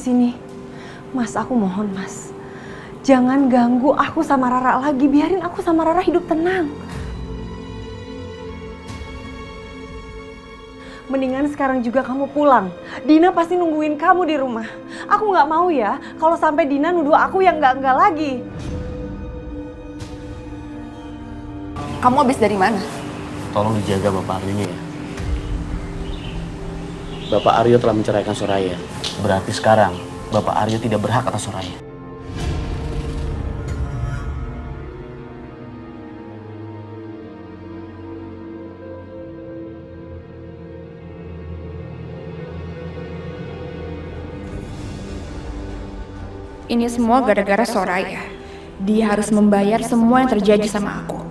sini. Mas, aku mohon Mas. Jangan ganggu aku sama Rara lagi. Biarin aku sama Rara hidup tenang. Mendingan sekarang juga kamu pulang. Dina pasti nungguin kamu di rumah. Aku nggak mau ya kalau sampai Dina nuduh aku yang nggak lagi. Kamu habis dari mana? Tolong dijaga Bapak Aryonya ya. Bapak Aryo telah menceraikan Soraya. Berarti sekarang Bapak Aryo tidak berhak atas Soraya. Ini semua gara-gara Soraya. Dia harus membayar semua yang terjadi sama aku.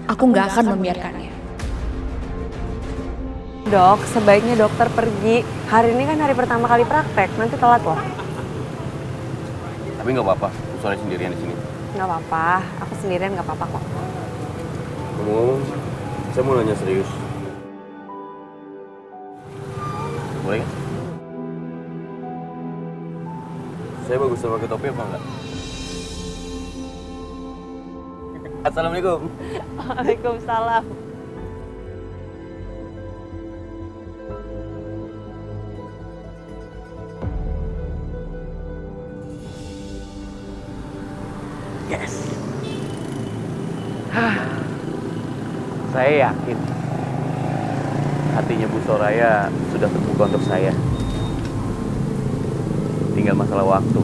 Aku nggak akan membiarkannya. Dok, sebaiknya dokter pergi. Hari ini kan hari pertama kali praktek, nanti telat loh. Tapi nggak apa-apa, Soraya sendirian di sini. Nggak apa-apa, aku sendirian nggak apa-apa kok. Ngomong-ngomong, saya mau nanya serius. Boleh kan? Saya bagus pakai topi apa enggak? Assalamualaikum. Waalaikumsalam. Yes. Saya yakin hatinya Bu Soraya sudah terbuka untuk saya. Tinggal masalah waktu.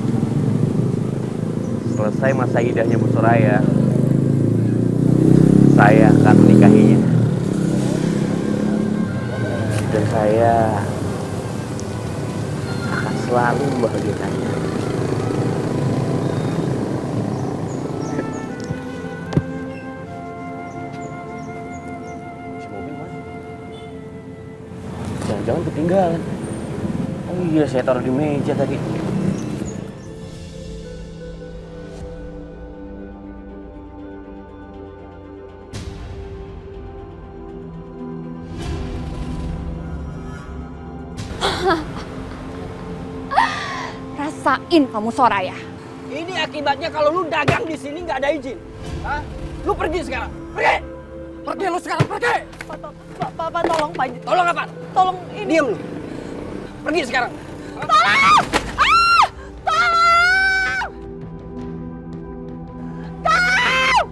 Selesai masa idahnya Bu Soraya, saya akan menikahinya. Dan saya akan selalu membahagiakannya. Jangan-jangan ketinggalan. Oh iya, saya taruh di meja tadi. Rasain kamu Soraya. Ini akibatnya kalau lu dagang di sini nggak ada izin. Hah? Lu pergi sekarang. Pergi. Pergi lu sekarang, pergi. Pak, tolong Pak. Tolong apa? Tolong ini. Diam lu. Pergi sekarang. Tolong! Tolong! Tolong!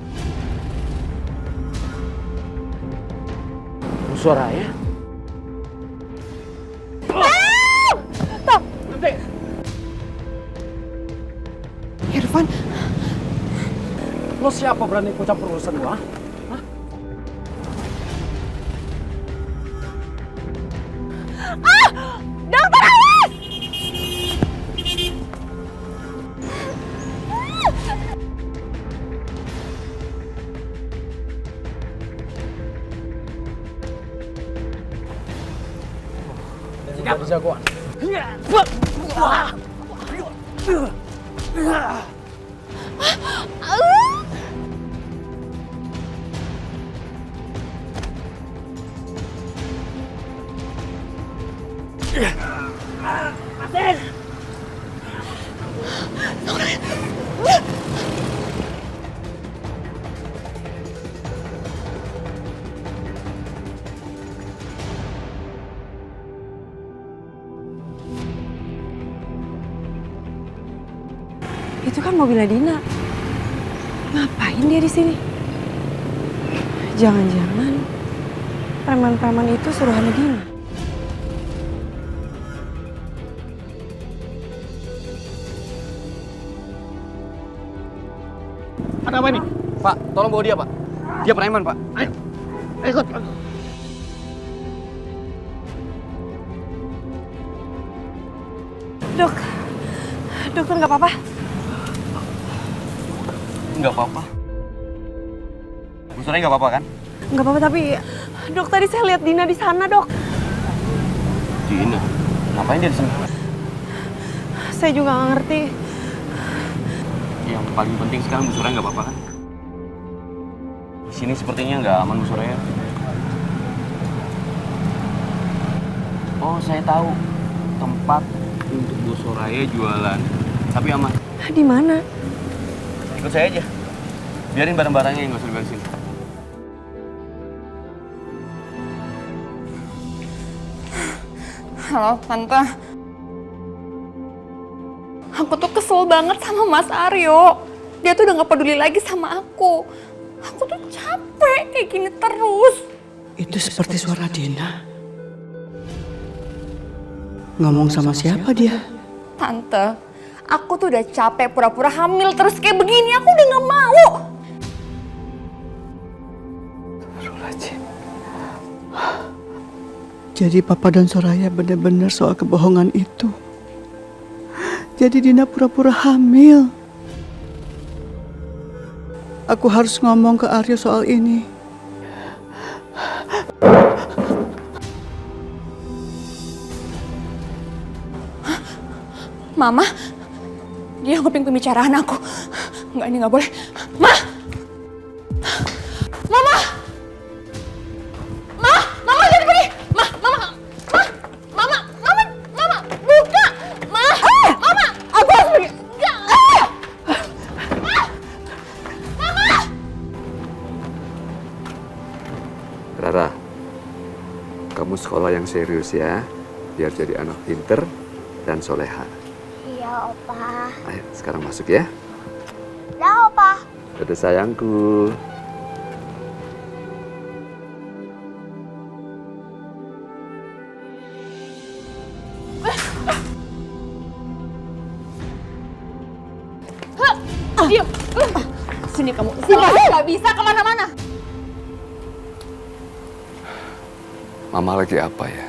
Bu Soraya? Nanti. Irfan, Lu siapa berani ikut campur urusan gua? Hah? Dokter Awas! Sikap jagoan. Itu kan mobilnya Dina. Ngapain dia di sini? Jangan-jangan preman-preman itu suruhannya Dina. Ada apa ini? Pak, tolong bawa dia, Pak. Dia preman, Pak. Ayo. Ikut. Dok, dokter nggak apa-apa? Nggak apa-apa. Bu Soraya nggak apa-apa kan? Nggak apa-apa tapi, dok tadi saya lihat Dina di sana dok. Dina? Ngapain dia di sini? Saya juga nggak ngerti. Yang paling penting sekarang Bu Soraya nggak apa-apa kan? Di sini sepertinya nggak aman Bu Soraya. Oh, saya tahu tempat untuk Bu Soraya jualan, tapi aman. Di mana? Ikut saya aja. Biarin barang-barangnya yang nggak usah diberesin. Halo, Tante. Aku tuh kesel banget sama Mas Aryo. Dia tuh udah gak peduli lagi sama aku. Aku tuh capek kayak gini terus. Itu seperti suara Dina. Ngomong sama siapa dia? Tante, aku tuh udah capek pura-pura hamil terus kayak begini. Aku udah gak mau. Jadi Papa dan Soraya benar-benar soal kebohongan itu. Jadi Dina pura-pura hamil. Aku harus ngomong ke Aryo soal ini. Mama, dia nguping pembicaraan aku. Enggak, ini gak boleh. Ma! Mama! Ma! Mama jangan pergi! Ma! Mama! Ma! Mama! Mama! Mama! Buka! Ma! Mama! Aku harus pergi! Enggak! Ma! Mama! Rara, kamu sekolah yang serius ya, biar jadi anak pinter dan soleha. Iya, Opa. Ayo, sekarang masuk ya. Dah, Opa. Dadah sayangku. Diam! Sini kamu. Sini, gak bisa kemana-mana. Mama lagi apa ya?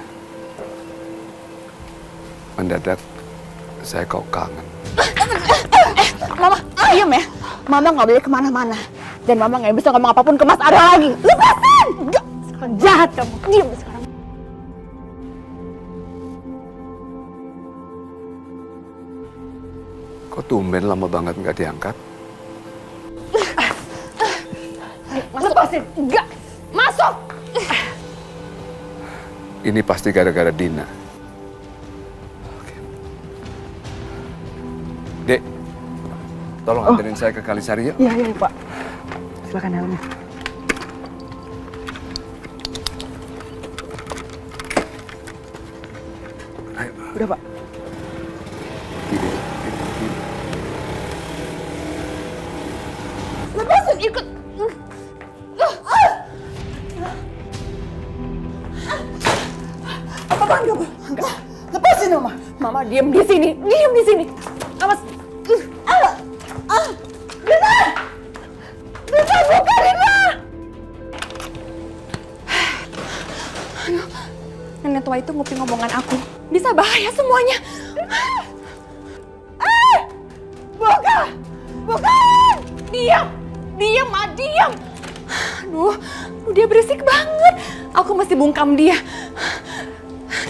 Mendadak saya kok kangen. Mama, diam ya. Mama gak boleh kemana-mana. Dan Mama gak bisa ngomong apapun ke Mas Aryo lagi. Lepasin! Enggak, sekarang jahat kamu. Diam sekarang. Kok tumben lama banget nggak diangkat? Masuk. Lepasin! Enggak! Masuk! Ini pasti gara-gara Dina. Oke. Dek, tolong anterin saya ke Kalisari yuk. Iya, Pak. Silakan helmnya. Ayo. Udah, Pak. Gini. Lepasin! Ikut! Apa enggak, Pak? Enggak. Lepasin, Mama. Mama diam di sini. Diam di sini. Awas. Rina! Rina, buka Rina! Aduh, nenek tua itu nguping omongan aku. Bisa bahaya semuanya. Buka! Bukan! Diam! Diam, Ma, diam! Aduh, dia berisik banget. Aku mesti bungkam dia.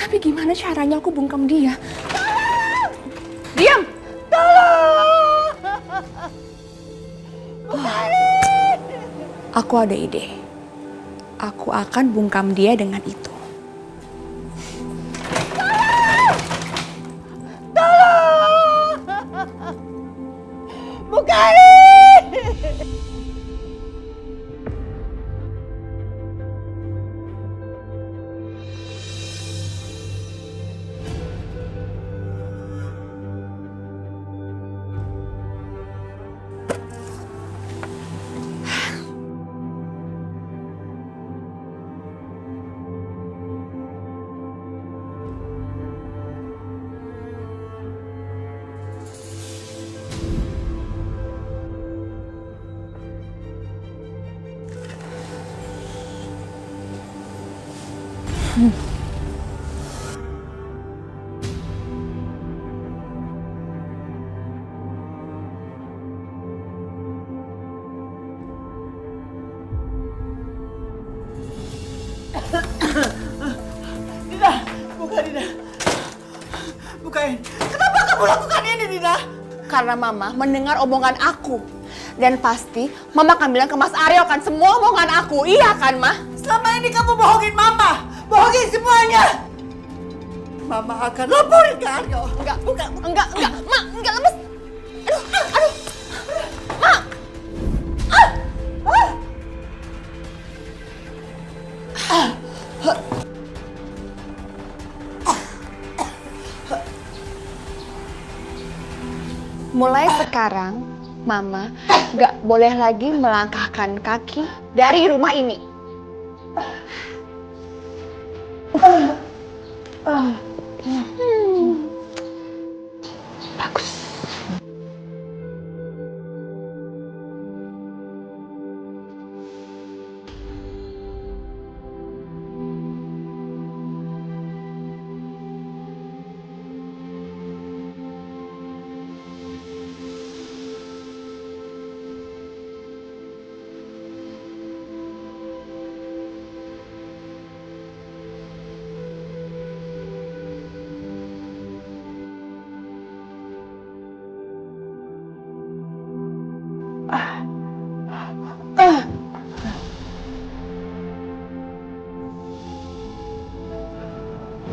Tapi gimana caranya aku bungkam dia? Tolong! Diam! Tolong! Aku ada ide. Aku akan bungkam dia dengan itu. Tolong! Bukan! Dina, buka Dina. Bukain. Kenapa kamu lakukan ini, Dina? Karena Mama mendengar omongan aku. Dan pasti Mama akan bilang ke Mas Aryo kan semua omongan aku. Iya kan, Ma? Selama ini kamu bohongin Mama. Bohongin semuanya. Mama akan laporin ke Aryo. Enggak, enggak, Ma, enggak lemes. Aduh. Ma. Mulai sekarang, Mama nggak boleh lagi melangkahkan kaki dari rumah ini. Bagus.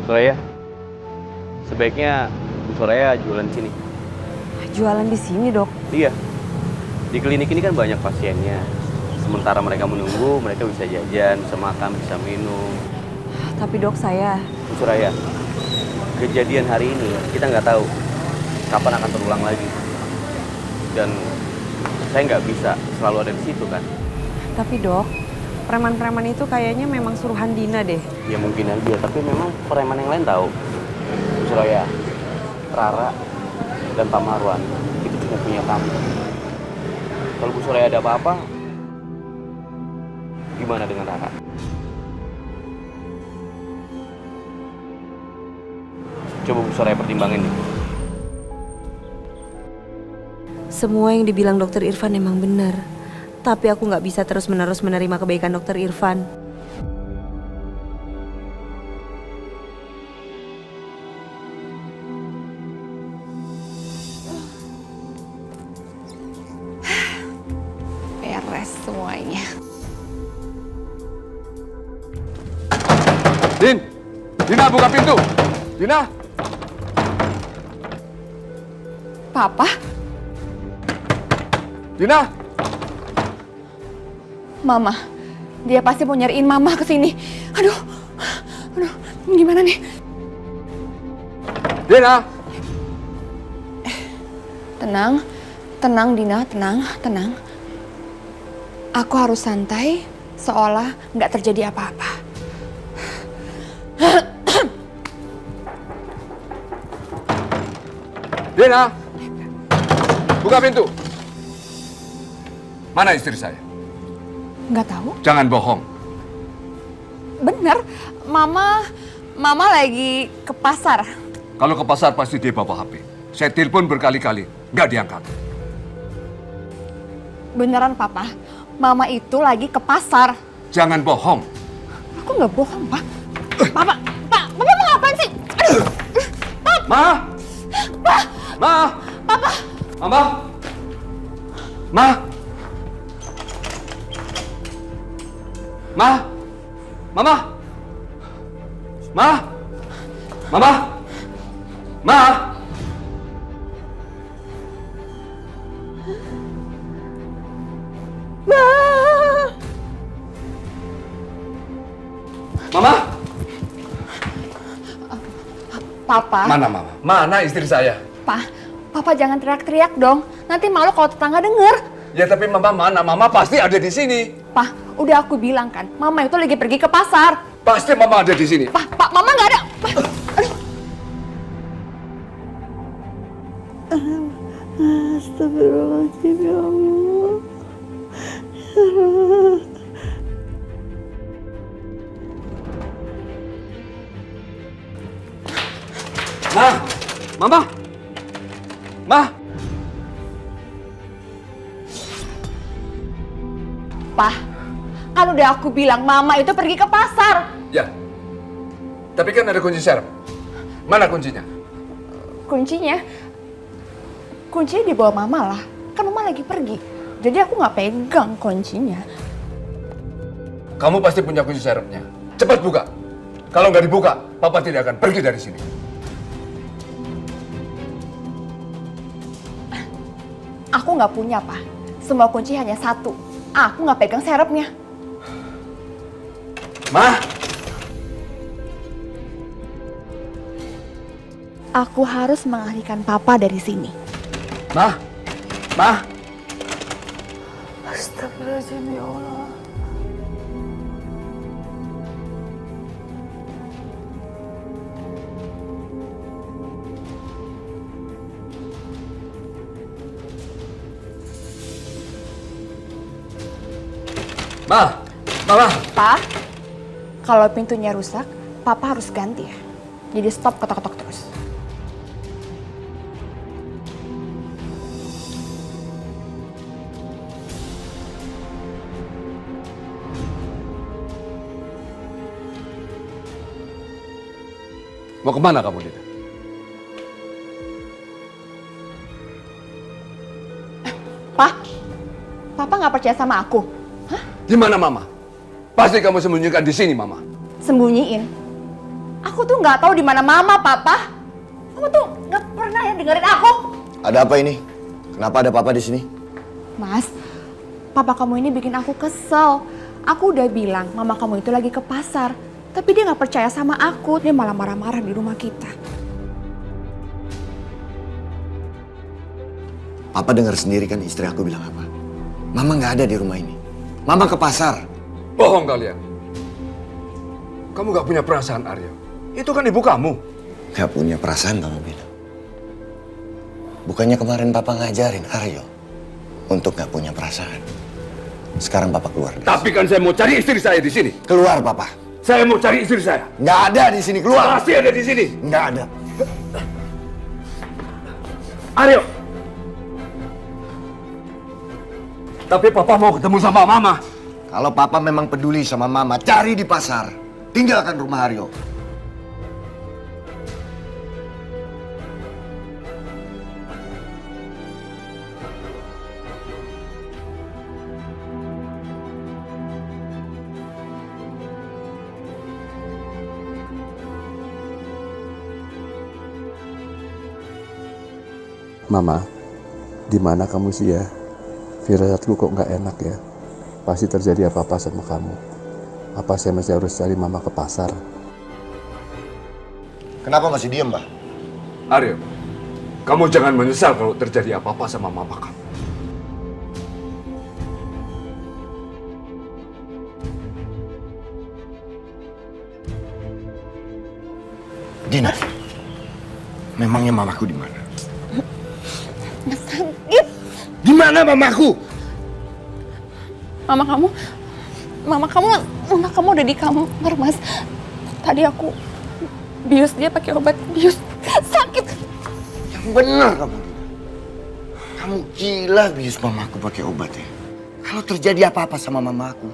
Soraya, sebaiknya Bu Soraya jualan di sini. Jualan di sini, Dok? Iya, di klinik ini kan banyak pasiennya. Sementara mereka menunggu, mereka bisa jajan, bisa makan, bisa minum. Tapi Dok, saya... Bu Soraya, kejadian hari ini kita nggak tahu kapan akan terulang lagi. Dan saya nggak bisa selalu ada di situ kan. Tapi Dok, preman-preman itu kayaknya memang suruhan Dina deh. Ya mungkin aja, tapi memang preman yang lain tahu. Bu Soraya, Rara, dan Pak Marwan itu cuma punya kamu. Kalau Bu Soraya ada apa-apa, gimana dengan Rara? Coba Bu Soraya pertimbangin nih. Semua yang dibilang Dokter Irfan emang benar. Tapi aku nggak bisa terus-menerus menerima kebaikan Dokter Irfan. Beres semuanya. Dina buka pintu. Dina. Papa? Dina. Mama, dia pasti mau nyariin Mama ke sini. Aduh, gimana nih? Dina. Tenang Dina, tenang. Aku harus santai, seolah nggak terjadi apa-apa. Dina. Buka pintu. Mana istri saya? Nggak tahu? Jangan bohong. Bener, Mama lagi ke pasar. Kalau ke pasar pasti dia bawa HP. Saya telepon berkali-kali, nggak diangkat. Beneran Papa, Mama itu lagi ke pasar. Jangan bohong. Aku nggak bohong, Pak. Papa mau ngapain sih? Aduh. Ma! Ma! Papa! Mama! Ma! Ma! Mama! Ma! Mama! Ma! Mama! Papa? Mana Mama? Mana istri saya? Papa jangan teriak-teriak dong. Nanti malu kalau tetangga denger. Ya tapi Mama mana? Mama pasti ada di sini. Udah aku bilang kan, Mama itu lagi pergi ke pasar. Pasti Mama ada di sini. Mama nggak ada. Astagfirullahaladzim ya Allah. Ma! Mama! Ma! Kan udah aku bilang Mama itu pergi ke pasar. Ya. Tapi kan ada kunci serep. Mana kuncinya? Kuncinya di bawah Mama lah. Kan Mama lagi pergi. Jadi aku nggak pegang kuncinya. Kamu pasti punya kunci serepnya. Cepat buka. Kalau nggak dibuka, Papa tidak akan pergi dari sini. Aku nggak punya, Pak. Semua kunci hanya satu. Aku nggak pegang serepnya. Mah! Aku harus mengalihkan Papa dari sini. Mah! Mah! Astagfirullahaladzim ya Allah. Mah! Mama! Pak, kalau pintunya rusak, Papa harus ganti ya. Jadi stop ketok-ketok terus. Mau kemana kamu, Dina? Pak, Papa nggak percaya sama aku? Di mana Mama? Pasti kamu sembunyikan di sini, Mama. Sembunyiin? Aku tuh nggak tahu di mana Mama, Papa. Kamu tuh nggak pernah ya dengerin aku. Ada apa ini? Kenapa ada Papa di sini? Mas, Papa kamu ini bikin aku kesel. Aku udah bilang Mama kamu itu lagi ke pasar. Tapi dia nggak percaya sama aku. Dia malah marah-marah di rumah kita. Papa dengar sendiri kan istri aku bilang apa? Mama nggak ada di rumah ini. Mama ke pasar. Bohong kalian. Kamu gak punya perasaan, Aryo. Itu kan ibu kamu. Gak punya perasaan kamu bilang. Bukannya kemarin Papa ngajarin Aryo untuk gak punya perasaan. Sekarang Papa keluar. Tapi kan saya mau cari istri saya di sini. Keluar Papa. Saya mau cari istri saya. Nggak ada di sini, keluar. Pasti ada di sini. Nggak ada. Aryo. Tapi Papa mau ketemu sama Mama. Kalau Papa memang peduli sama Mama, cari di pasar. Tinggalkan rumah Aryo. Mama, di mana kamu sih ya? Firasatku kok nggak enak ya. Pasti terjadi apa-apa sama kamu. Apa saya masih harus cari Mama ke pasar? Kenapa masih diem, Mbak? Aryo, kamu jangan menyesal kalau terjadi apa-apa sama Mama kamu. Dina, memangnya mamaku di mana? Sakit. Di mana mamaku? Mama kamu udah di kamar, Mas. Tadi aku bius dia pakai obat bius. Sakit. Yang benar kamu, Dina. Kamu gila bius mamaku pakai obat ya. Kalau terjadi apa-apa sama mamaku,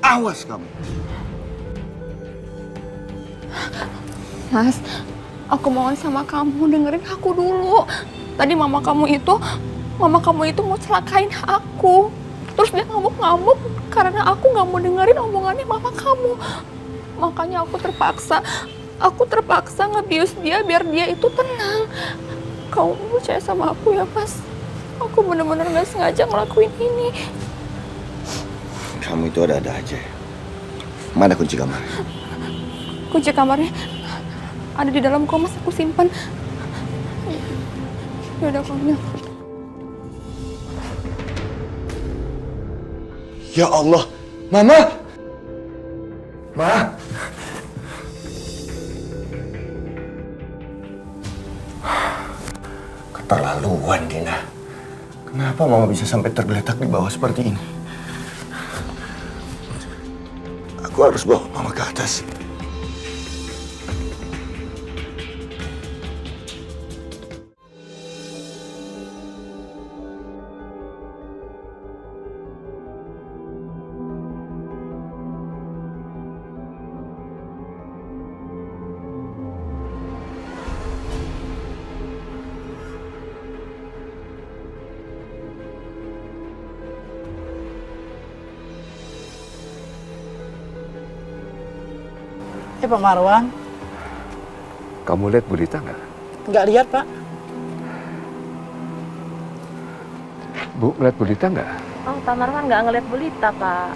awas kamu. Mas, aku mohon sama kamu dengerin aku dulu. Tadi mama kamu itu mau celakain aku. Terus dia ngamuk-ngamuk karena aku nggak mau dengerin omongannya mama kamu. Makanya aku terpaksa ngebius dia biar dia itu tenang. Kamu percaya sama aku ya, Mas? Aku bener-bener nggak sengaja ngelakuin ini. Kamu itu ada-ada aja. Mana kunci kamar? Kunci kamarnya ada di dalam komas, aku simpan. Yaudah, kamu. Ya Allah, Mama! Ma! Keterlaluan, Dina. Kenapa Mama bisa sampai tergeletak di bawah seperti ini? Aku harus bawa Mama ke atas. Pak Marwan, Kamu lihat berita nggak? nggak lihat Pak. Bu, ngeliat Bu Dita nggak? Oh, Pak Marwan nggak ngeliat Bu Dita, Pak.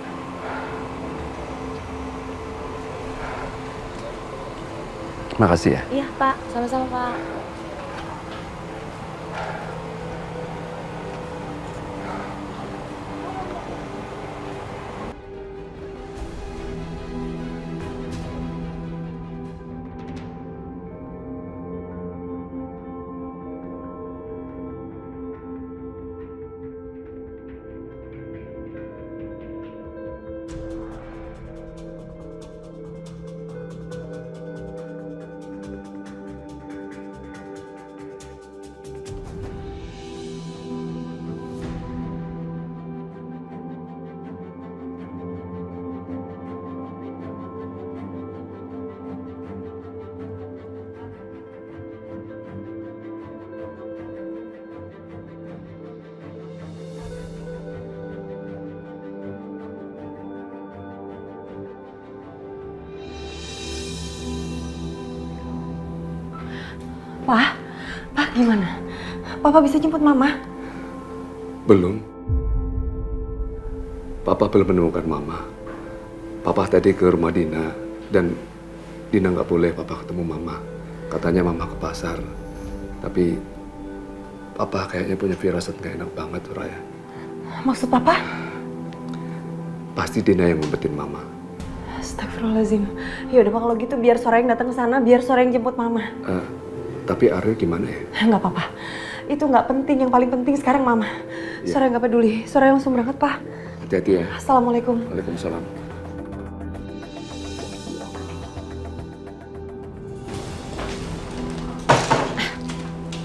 Makasih ya. Iya, Pak. Sama-sama, Pak. Pak gimana? Papa bisa jemput Mama? Belum. Papa belum menemukan Mama. Papa tadi ke rumah Dina dan Dina nggak boleh Papa ketemu Mama. Katanya Mama ke pasar. Tapi Papa kayaknya punya firasat nggak enak banget, Raya. Maksud Papa? Pasti Dina yang ngumpetin Mama. Astagfirullahaladzim. Ya udah Pak, kalau gitu biar sore yang datang ke sana, biar sore yang jemput Mama. Tapi Ariel gimana ya? Nggak apa-apa. Itu nggak penting. Yang paling penting sekarang Mama. Iya. Sore nggak peduli. Sore langsung berangkat, Pak. Hati-hati ya. Assalamualaikum. Waalaikumsalam.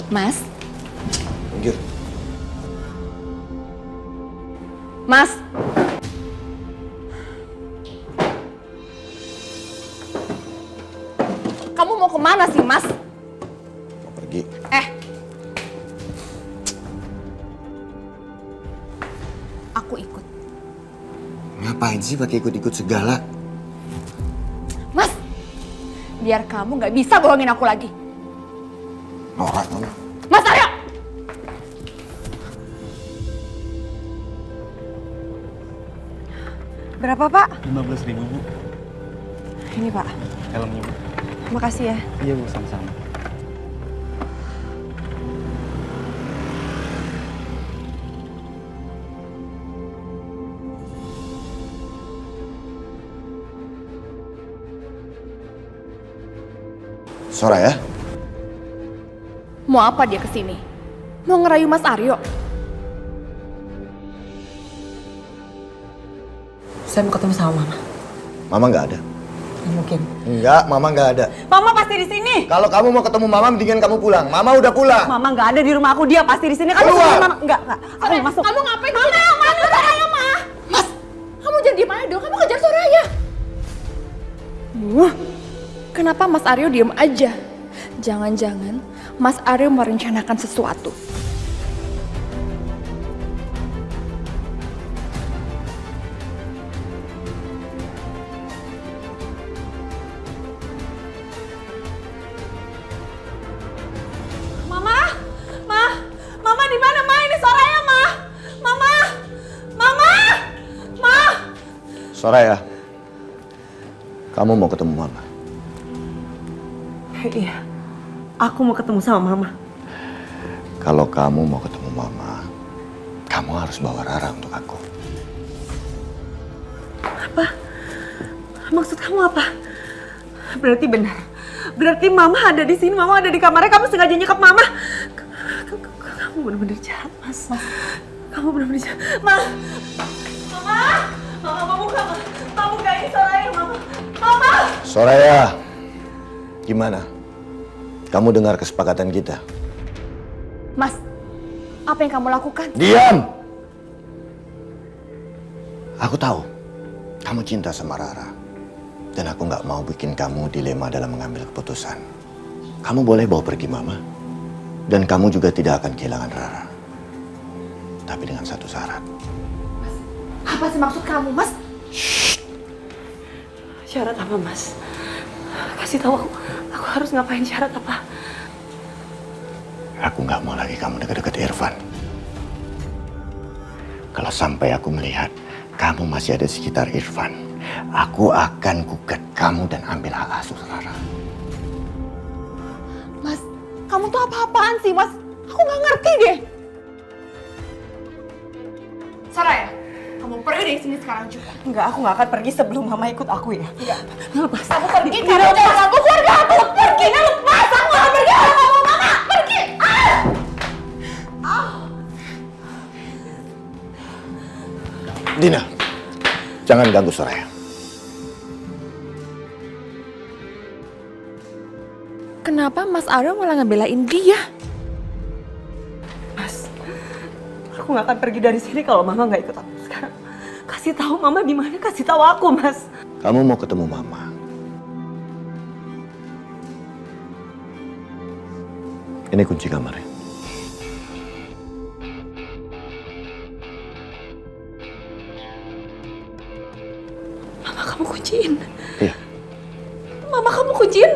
Mas? Minggir. Mas? Kamu mau kemana sih, Mas? Mau pergi. Aku ikut. Ngapain sih pakai ikut-ikut segala? Mas, biar kamu nggak bisa bohongin aku lagi. Norak kamu. Mas Aryo! Berapa, Pak? 15.000, Bu. Ini, Pak. Helmnya, Bu. Makasih ya. Iya, Bu, sama-sama. Soraya? Mau apa dia kesini? Mau ngerayu Mas Aryo? Saya mau ketemu sama Mama. Mama nggak ada. Nggak mungkin. Enggak, Mama nggak ada. Mama pasti di sini. Kalau kamu mau ketemu Mama, mendingan kamu pulang. Mama udah pulang. Mama nggak ada di rumah aku. Dia pasti di sini. Kamu Keluar. suruh Mama. Enggak. Aku mau masuk. Kamu ngapain? Mama yang mana? Soraya, Ma! Mas, kamu jangan diem aja dong. Kamu kejar Soraya. Kenapa Mas Aryo diem aja? Jangan-jangan Mas Aryo merencanakan sesuatu. Mama di mana? Ma, ini Soraya, Ma. Mama. Soraya, kamu mau ketemu Mama? Iya. Aku mau ketemu sama Mama. Kalau kamu mau ketemu Mama, kamu harus bawa Rara untuk aku. Apa? Maksud kamu apa? Berarti benar. Berarti Mama ada di sini. Mama ada di kamarnya. Kamu sengaja nyekap Mama. Kamu benar-benar jahat, Mas. Kamu benar-benar jahat. Mama buka. Mama buka, ini Soraya, Mama. Soraya, gimana? Kamu dengar kesepakatan kita? Mas, apa yang kamu lakukan? Diam! Aku tahu, kamu cinta sama Rara. Dan aku nggak mau bikin kamu dilema dalam mengambil keputusan. Kamu boleh bawa pergi Mama. Dan kamu juga tidak akan kehilangan Rara. Tapi dengan satu syarat. Apa sih maksud kamu, Mas? Syarat apa, Mas? Kasih tahu aku harus ngapain, syarat apa? Aku nggak mau lagi kamu dekat-dekat Irfan. Kalau sampai aku melihat kamu masih ada di sekitar Irfan, aku akan gugat kamu dan ambil hak asuh Rara. Mas, kamu tuh apa-apaan sih, Mas? Aku nggak ngerti deh. Saraya, kamu pergi dari sini sekarang juga. Enggak, aku nggak akan pergi sebelum Mama ikut aku ya. Enggak. Lepas. Kamu pergi, kamu udah ganggu keluarga aku. Pergi, lepas. Aku nggak pergi. Aku mau Mama. Pergi. Dina, jangan ganggu Soraya. Kenapa Mas Aryo malah ngebelain dia? Mas, aku nggak akan pergi dari sini kalau Mama nggak ikut aku sekarang. Kasih tahu Mama di mana, kasih tahu aku, Mas. Kamu mau ketemu Mama. Ini kunci kamarnya. Mama kamu kunciin. Iya. Mama kamu kunciin.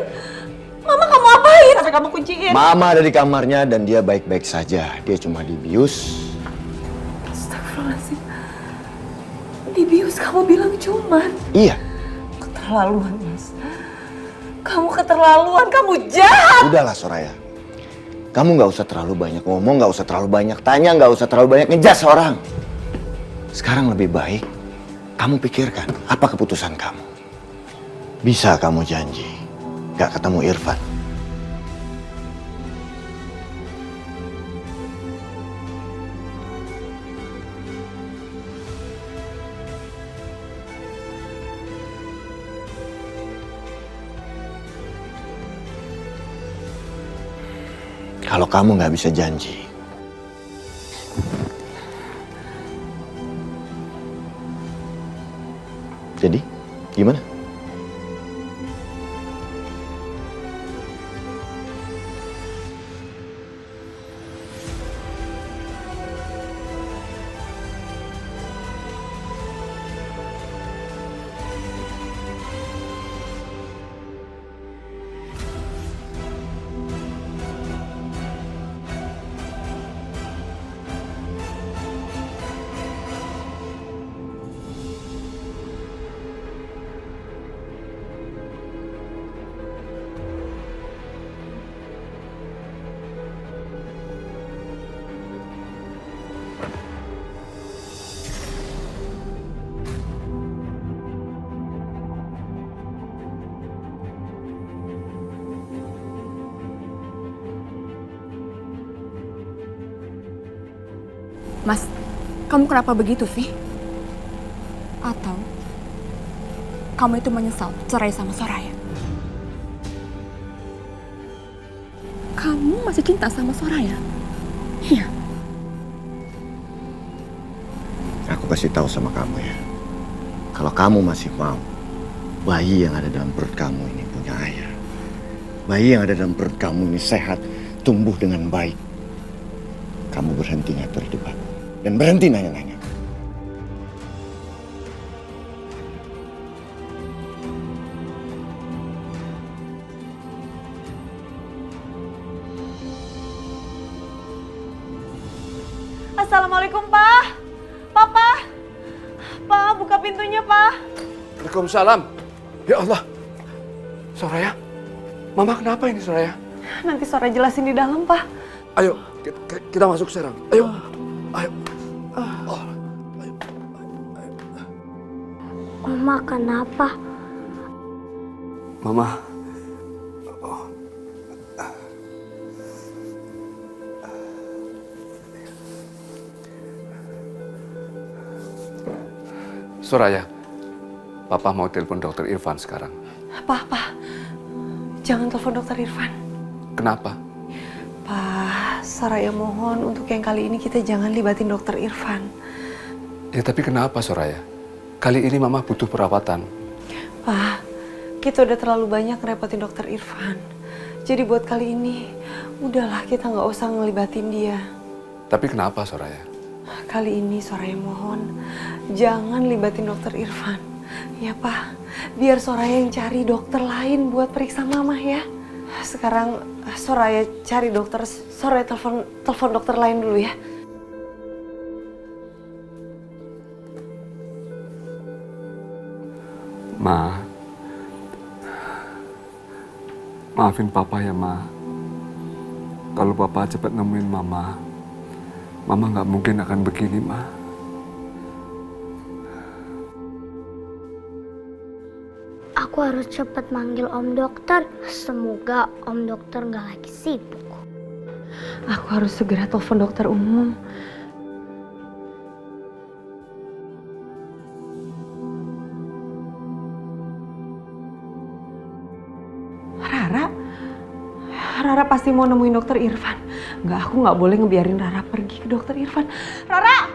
Mama kamu apain sampai kamu kunciin? Mama ada di kamarnya dan dia baik-baik saja. Dia cuma dibius. Astagfirullahaladzim. Dibius kamu bilang cuman. Iya. Keterlaluan, Mas. Kamu keterlaluan, kamu jahat. Udahlah Soraya. Kamu nggak usah terlalu banyak ngomong, nggak usah terlalu banyak tanya, nggak usah terlalu banyak ngejas orang. Sekarang lebih baik kamu pikirkan apa keputusan kamu. Bisa kamu janji nggak ketemu Irfan? Kalau kamu nggak bisa janji, jadi gimana? Mas, kamu kenapa begitu sih? Atau kamu itu menyesal cerai sama Soraya? Kamu masih cinta sama Soraya? Iya. Aku kasih tahu sama kamu ya. Kalau kamu masih mau, bayi yang ada dalam perut kamu ini punya ayah. Bayi yang ada dalam perut kamu ini sehat, tumbuh dengan baik. Kamu berhenti ngatur hidup aku. Dan berhenti nanya-nanya. Assalamualaikum, Pak. Papa. Pak, buka pintunya, Pak. Waalaikumsalam. Ya Allah. Soraya, Mama kenapa ini Soraya? Nanti sore jelasin di dalam, Pak. Ayo, kita masuk sekarang. Ayo. Ayo. Mama kenapa? Mama. Soraya, Papa mau telepon Dokter Irfan sekarang. Pak. Jangan telepon Dokter Irfan. Kenapa? Pak, Soraya mohon untuk yang kali ini kita jangan libatin Dokter Irfan. Ya tapi kenapa Soraya? Kali ini Mama butuh perawatan. Pak, kita udah terlalu banyak ngerepotin Dokter Irfan. Jadi buat kali ini, udahlah kita nggak usah ngelibatin dia. Tapi kenapa Soraya? Kali ini Soraya mohon, jangan libatin Dokter Irfan. Ya Pak, biar Soraya yang cari dokter lain buat periksa Mama ya. Sekarang Soraya cari dokter, Soraya telepon dokter lain dulu ya. Ma, maafin Papa ya, Ma. Kalau Papa cepat nemuin Mama nggak mungkin akan begini, Ma. Aku harus cepat manggil Om Dokter. Semoga Om Dokter nggak lagi sibuk. Aku harus segera telepon dokter umum. Rara pasti mau nemuin dokter Irfan. Aku nggak boleh ngebiarin Rara pergi ke dokter Irfan. Rara!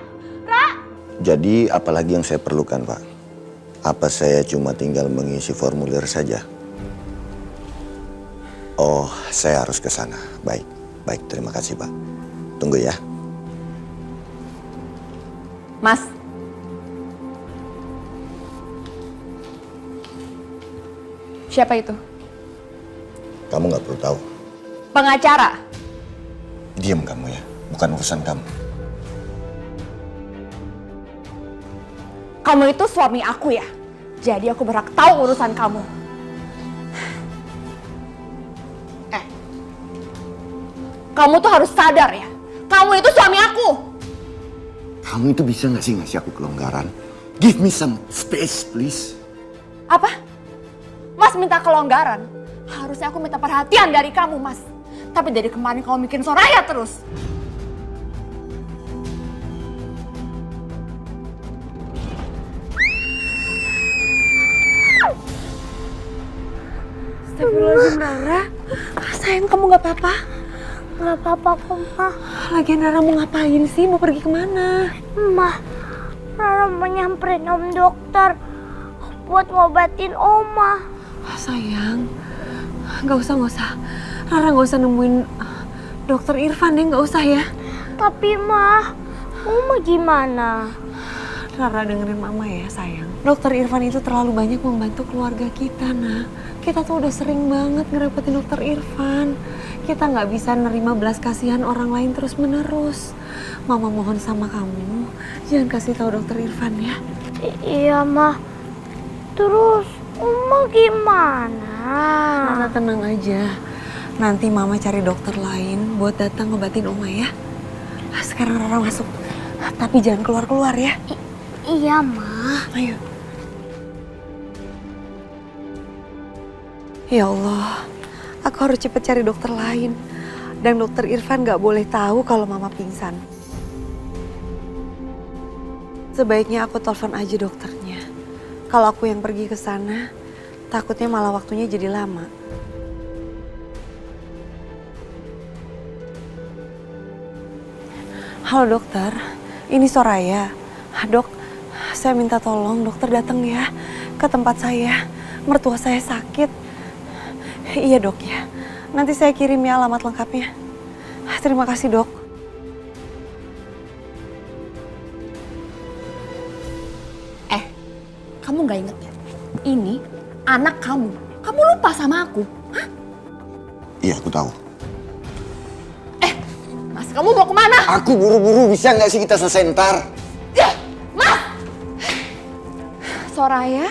Jadi apalagi yang saya perlukan, Pak? Apa saya cuma tinggal mengisi formulir saja? Oh, saya harus ke sana. Baik, terima kasih, Pak. Tunggu ya. Mas. Siapa itu? Kamu nggak perlu tahu. Pengacara. Diam kamu ya, bukan urusan kamu. Kamu itu suami aku ya? Jadi aku berhak tahu urusan kamu. Kamu tuh harus sadar ya. Kamu itu suami aku. Kamu itu bisa nggak sih ngasih aku kelonggaran? Give me some space, please. Apa? Mas minta kelonggaran? Harusnya aku minta perhatian dari kamu, Mas. Tapi dari kemarin kamu mikirin Soraya terus. Astagfirullahaladzim, Rara. Sayang, kamu nggak apa-apa? Nggak apa-apa kok, Ma. Lagian Rara mau ngapain sih? Mau pergi kemana? Ma, Rara mau nyamperin Om Dokter buat ngobatin Oma. Sayang, nggak usah. Rara nggak usah nemuin dokter Irfan deh, nggak usah ya. Tapi Ma, Oma gimana? Rara dengerin Mama ya, sayang. Dokter Irfan itu terlalu banyak membantu keluarga kita, Nak. Kita tuh udah sering banget ngerepotin dokter Irfan. Kita nggak bisa nerima belas kasihan orang lain terus-menerus. Mama mohon sama kamu, jangan kasih tahu dokter Irfan ya. Iya, Ma. Terus Oma gimana? Rara tenang aja. Nanti Mama cari dokter lain buat datang ngobatin Oma ya. Sekarang Rara masuk. Tapi jangan keluar-keluar ya. Iya, Ma. Ayo. Ya Allah, aku harus cepet cari dokter lain. Dan dokter Irfan gak boleh tahu kalau Mama pingsan. Sebaiknya aku telepon aja dokternya. Kalau aku yang pergi ke sana, takutnya malah waktunya jadi lama. Halo dokter, ini Soraya. Dok, saya minta tolong dokter datang ya ke tempat saya. Mertua saya sakit. Iya dok ya, nanti saya kirim ya alamat lengkapnya. Terima kasih dok. Kamu gak inget ya? Ini anak kamu. Kamu lupa sama aku. Hah? Iya, aku tahu. Mas, kamu mau kemana? Aku buru-buru, bisa nggak sih kita selesai ntar? Mas! Soraya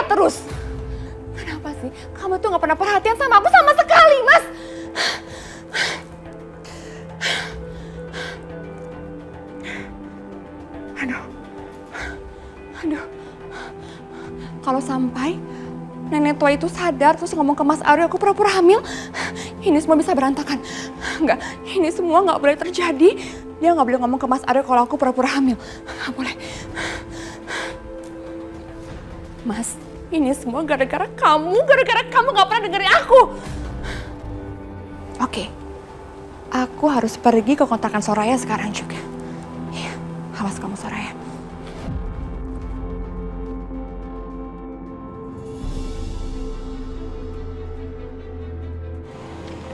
terus. Kenapa sih? Kamu tuh gak pernah perhatian sama aku sama sekali, Mas. Aduh. Kalau sampai nenek tua itu sadar terus ngomong ke Mas Aryo aku pura-pura hamil, ini semua bisa berantakan. Enggak, ini semua nggak boleh terjadi. Dia nggak boleh ngomong ke Mas Aryo kalau aku pura-pura hamil. Nggak boleh. Mas, ini semua gara-gara kamu nggak pernah dengerin aku. Oke, aku harus pergi ke kontrakan Soraya sekarang juga. Iya, awas kamu Soraya.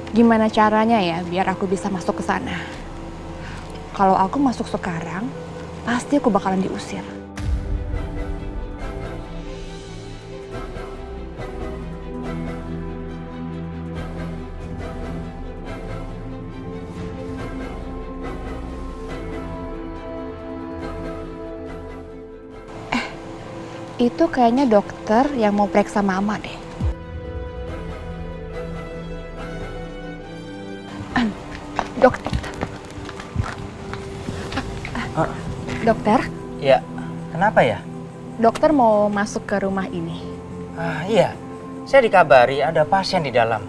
Gimana caranya ya biar aku bisa masuk ke sana? Kalau aku masuk sekarang, pasti aku bakalan diusir. Itu kayaknya dokter yang mau periksa Mama deh. Dokter. Dokter, Ya, kenapa ya? dokter mau masuk ke rumah ini. Iya, saya dikabari ada pasien di dalam.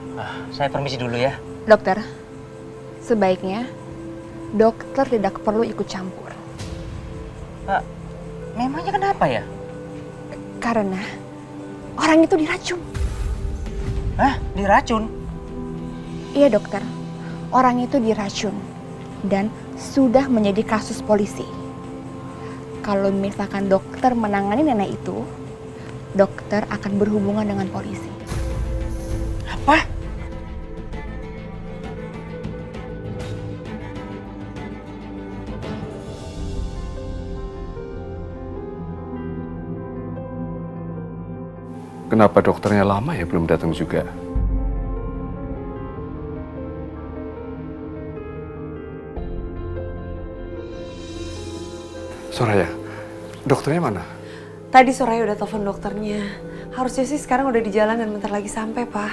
Saya permisi dulu ya. Dokter, sebaiknya dokter tidak perlu ikut campur. Memangnya kenapa ya? Karena orang itu diracun. Hah? Diracun? Iya dokter, orang itu diracun dan sudah menjadi kasus polisi. Kalau misalkan dokter menangani nenek itu, dokter akan berhubungan dengan polisi. Apa? Kenapa dokternya lama ya belum datang juga? Soraya, dokternya mana? Tadi Soraya udah telepon dokternya. Harusnya sih sekarang udah di jalan dan bentar lagi sampai, Pak.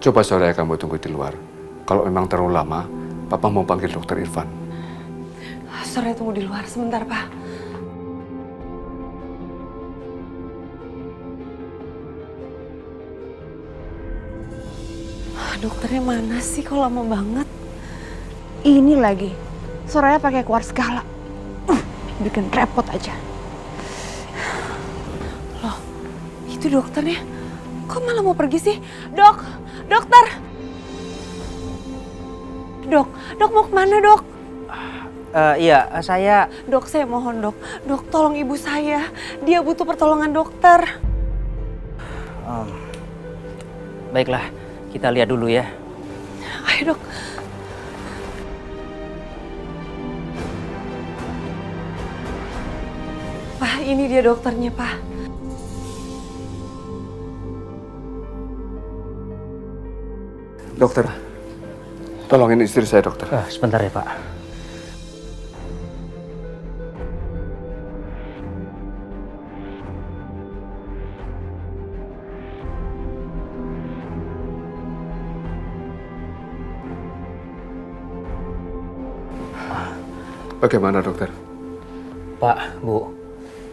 Coba Soraya kamu tunggu di luar. Kalau memang terlalu lama, Papa mau panggil dokter Irfan. Soraya tunggu di luar sebentar, Pak. Dokternya mana sih? Kok lama banget? Ini lagi, Soraya pakai keluar segala. Bikin repot aja. Loh, itu dokternya. Kok malah mau pergi sih? Dok, dokter. Dok mau kemana dok? Iya, saya... Dok, saya mohon dok. Dok, tolong ibu saya. Dia butuh pertolongan dokter. Baiklah, kita lihat dulu ya. Ayo dok. Pak, ini dia dokternya, Pak. Dokter, tolongin istri saya, dokter. Sebentar ya, Pak. Bagaimana, dokter? Pak,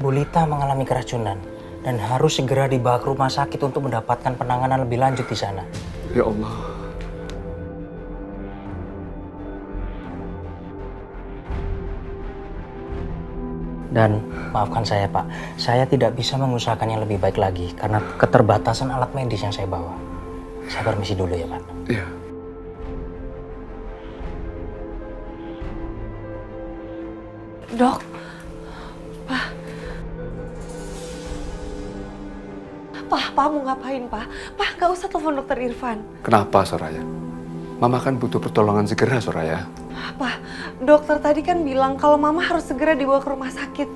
Bu Lita mengalami keracunan dan harus segera dibawa ke rumah sakit untuk mendapatkan penanganan lebih lanjut di sana. Ya Allah. Dan maafkan saya, Pak, saya tidak bisa mengusahakan yang lebih baik lagi karena keterbatasan alat medis yang saya bawa. Saya permisi dulu ya, Pak. Iya. Dok, Pak. Pak mau ngapain, Pak? Pak, gak usah telepon dokter Irfan. Kenapa, Soraya? Mama kan butuh pertolongan segera, Soraya. Pak, dokter tadi kan bilang kalau Mama harus segera dibawa ke rumah sakit.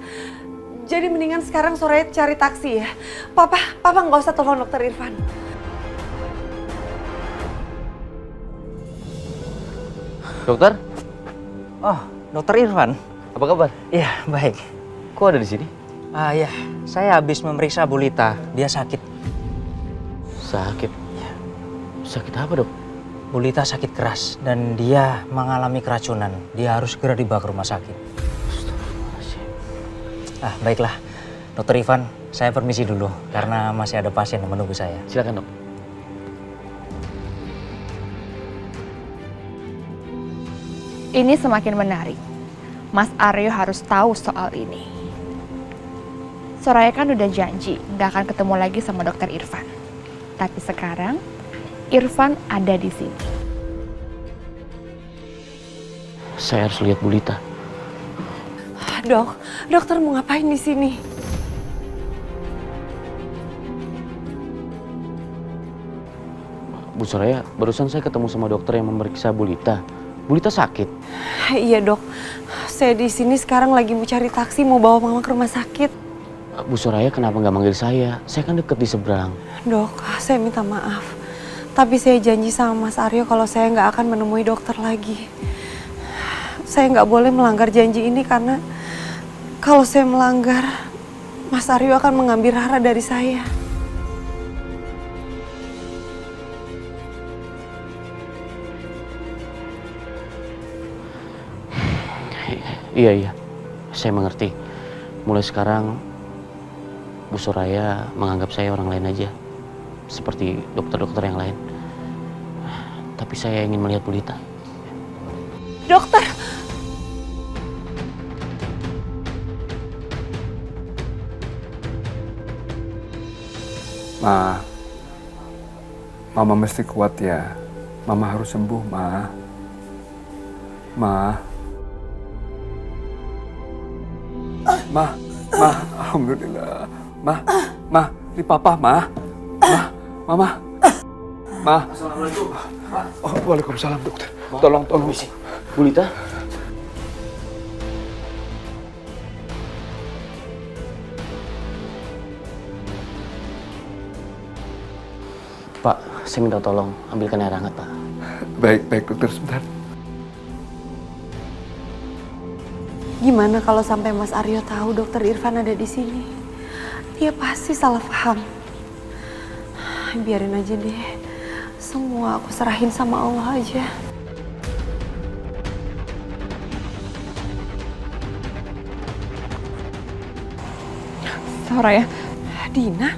Jadi mendingan sekarang Soraya cari taksi ya. Papa nggak usah telepon dokter Irfan. Dokter? Oh, dokter Irfan. Apa kabar? Iya, baik. Kok ada di sini? Ya, saya habis memeriksa Bu Lita. Dia sakit. Sakit? Ya. Sakit apa, Dok? Bu Lita sakit keras dan dia mengalami keracunan. Dia harus segera dibawa ke rumah sakit. Baiklah. Dokter Irfan, saya permisi dulu karena masih ada pasien yang menunggu saya. Silakan, Dok. Ini semakin menarik. Mas Aryo harus tahu soal ini. Soraya kan udah janji nggak akan ketemu lagi sama dokter Irfan. Tapi sekarang Irfan ada di sini. Saya harus lihat Bu Lita. Dok, dokter mau ngapain di sini? Bu Soraya, barusan saya ketemu sama dokter yang memeriksa Bu Lita. Bu Lita sakit. Iya dok, saya di sini sekarang lagi mau cari taksi mau bawa Mama ke rumah sakit. Bu Soraya kenapa nggak manggil saya? Saya kan deket di seberang. Dok, saya minta maaf. Tapi saya janji sama Mas Aryo kalau saya nggak akan menemui dokter lagi. Saya nggak boleh melanggar janji ini karena kalau saya melanggar, Mas Aryo akan mengambil Rara dari saya. Iya, saya mengerti. Mulai sekarang Bu Soraya menganggap saya orang lain aja, seperti dokter-dokter yang lain. Tapi saya ingin melihat Bulita. Dokter! Ma, Mama mesti kuat ya. Mama harus sembuh, Ma. Ma, alhamdulillah. Ma, ini Papa, Ma. Mama. Assalamualaikum. Oh, waalaikumsalam, dokter. Tolong. Bulita? Pak, saya minta tolong ambilkan air hangat, Pak. Baik, dokter, sebentar. Gimana kalau sampai Mas Aryo tahu Dokter Irfan ada di sini? Dia pasti salah paham. Biarin aja deh. Semua aku serahin sama Allah aja. Soraya, Dina,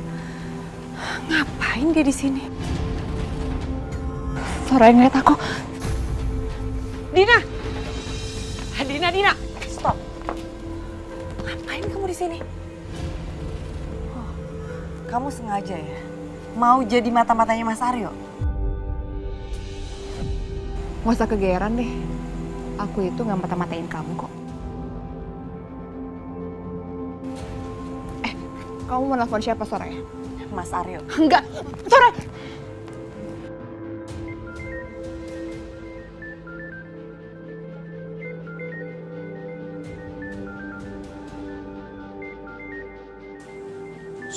ngapain dia di sini? Soraya ngeliat aku. Dina, stop. Ngapain kamu di sini? Oh, kamu sengaja ya? Mau jadi mata-matanya Mas Aryo? Gak usah kegeeran deh. Aku itu gak mata-matain kamu kok. Kamu mau nelfon siapa, Soraya? Mas Aryo. Enggak, Soraya!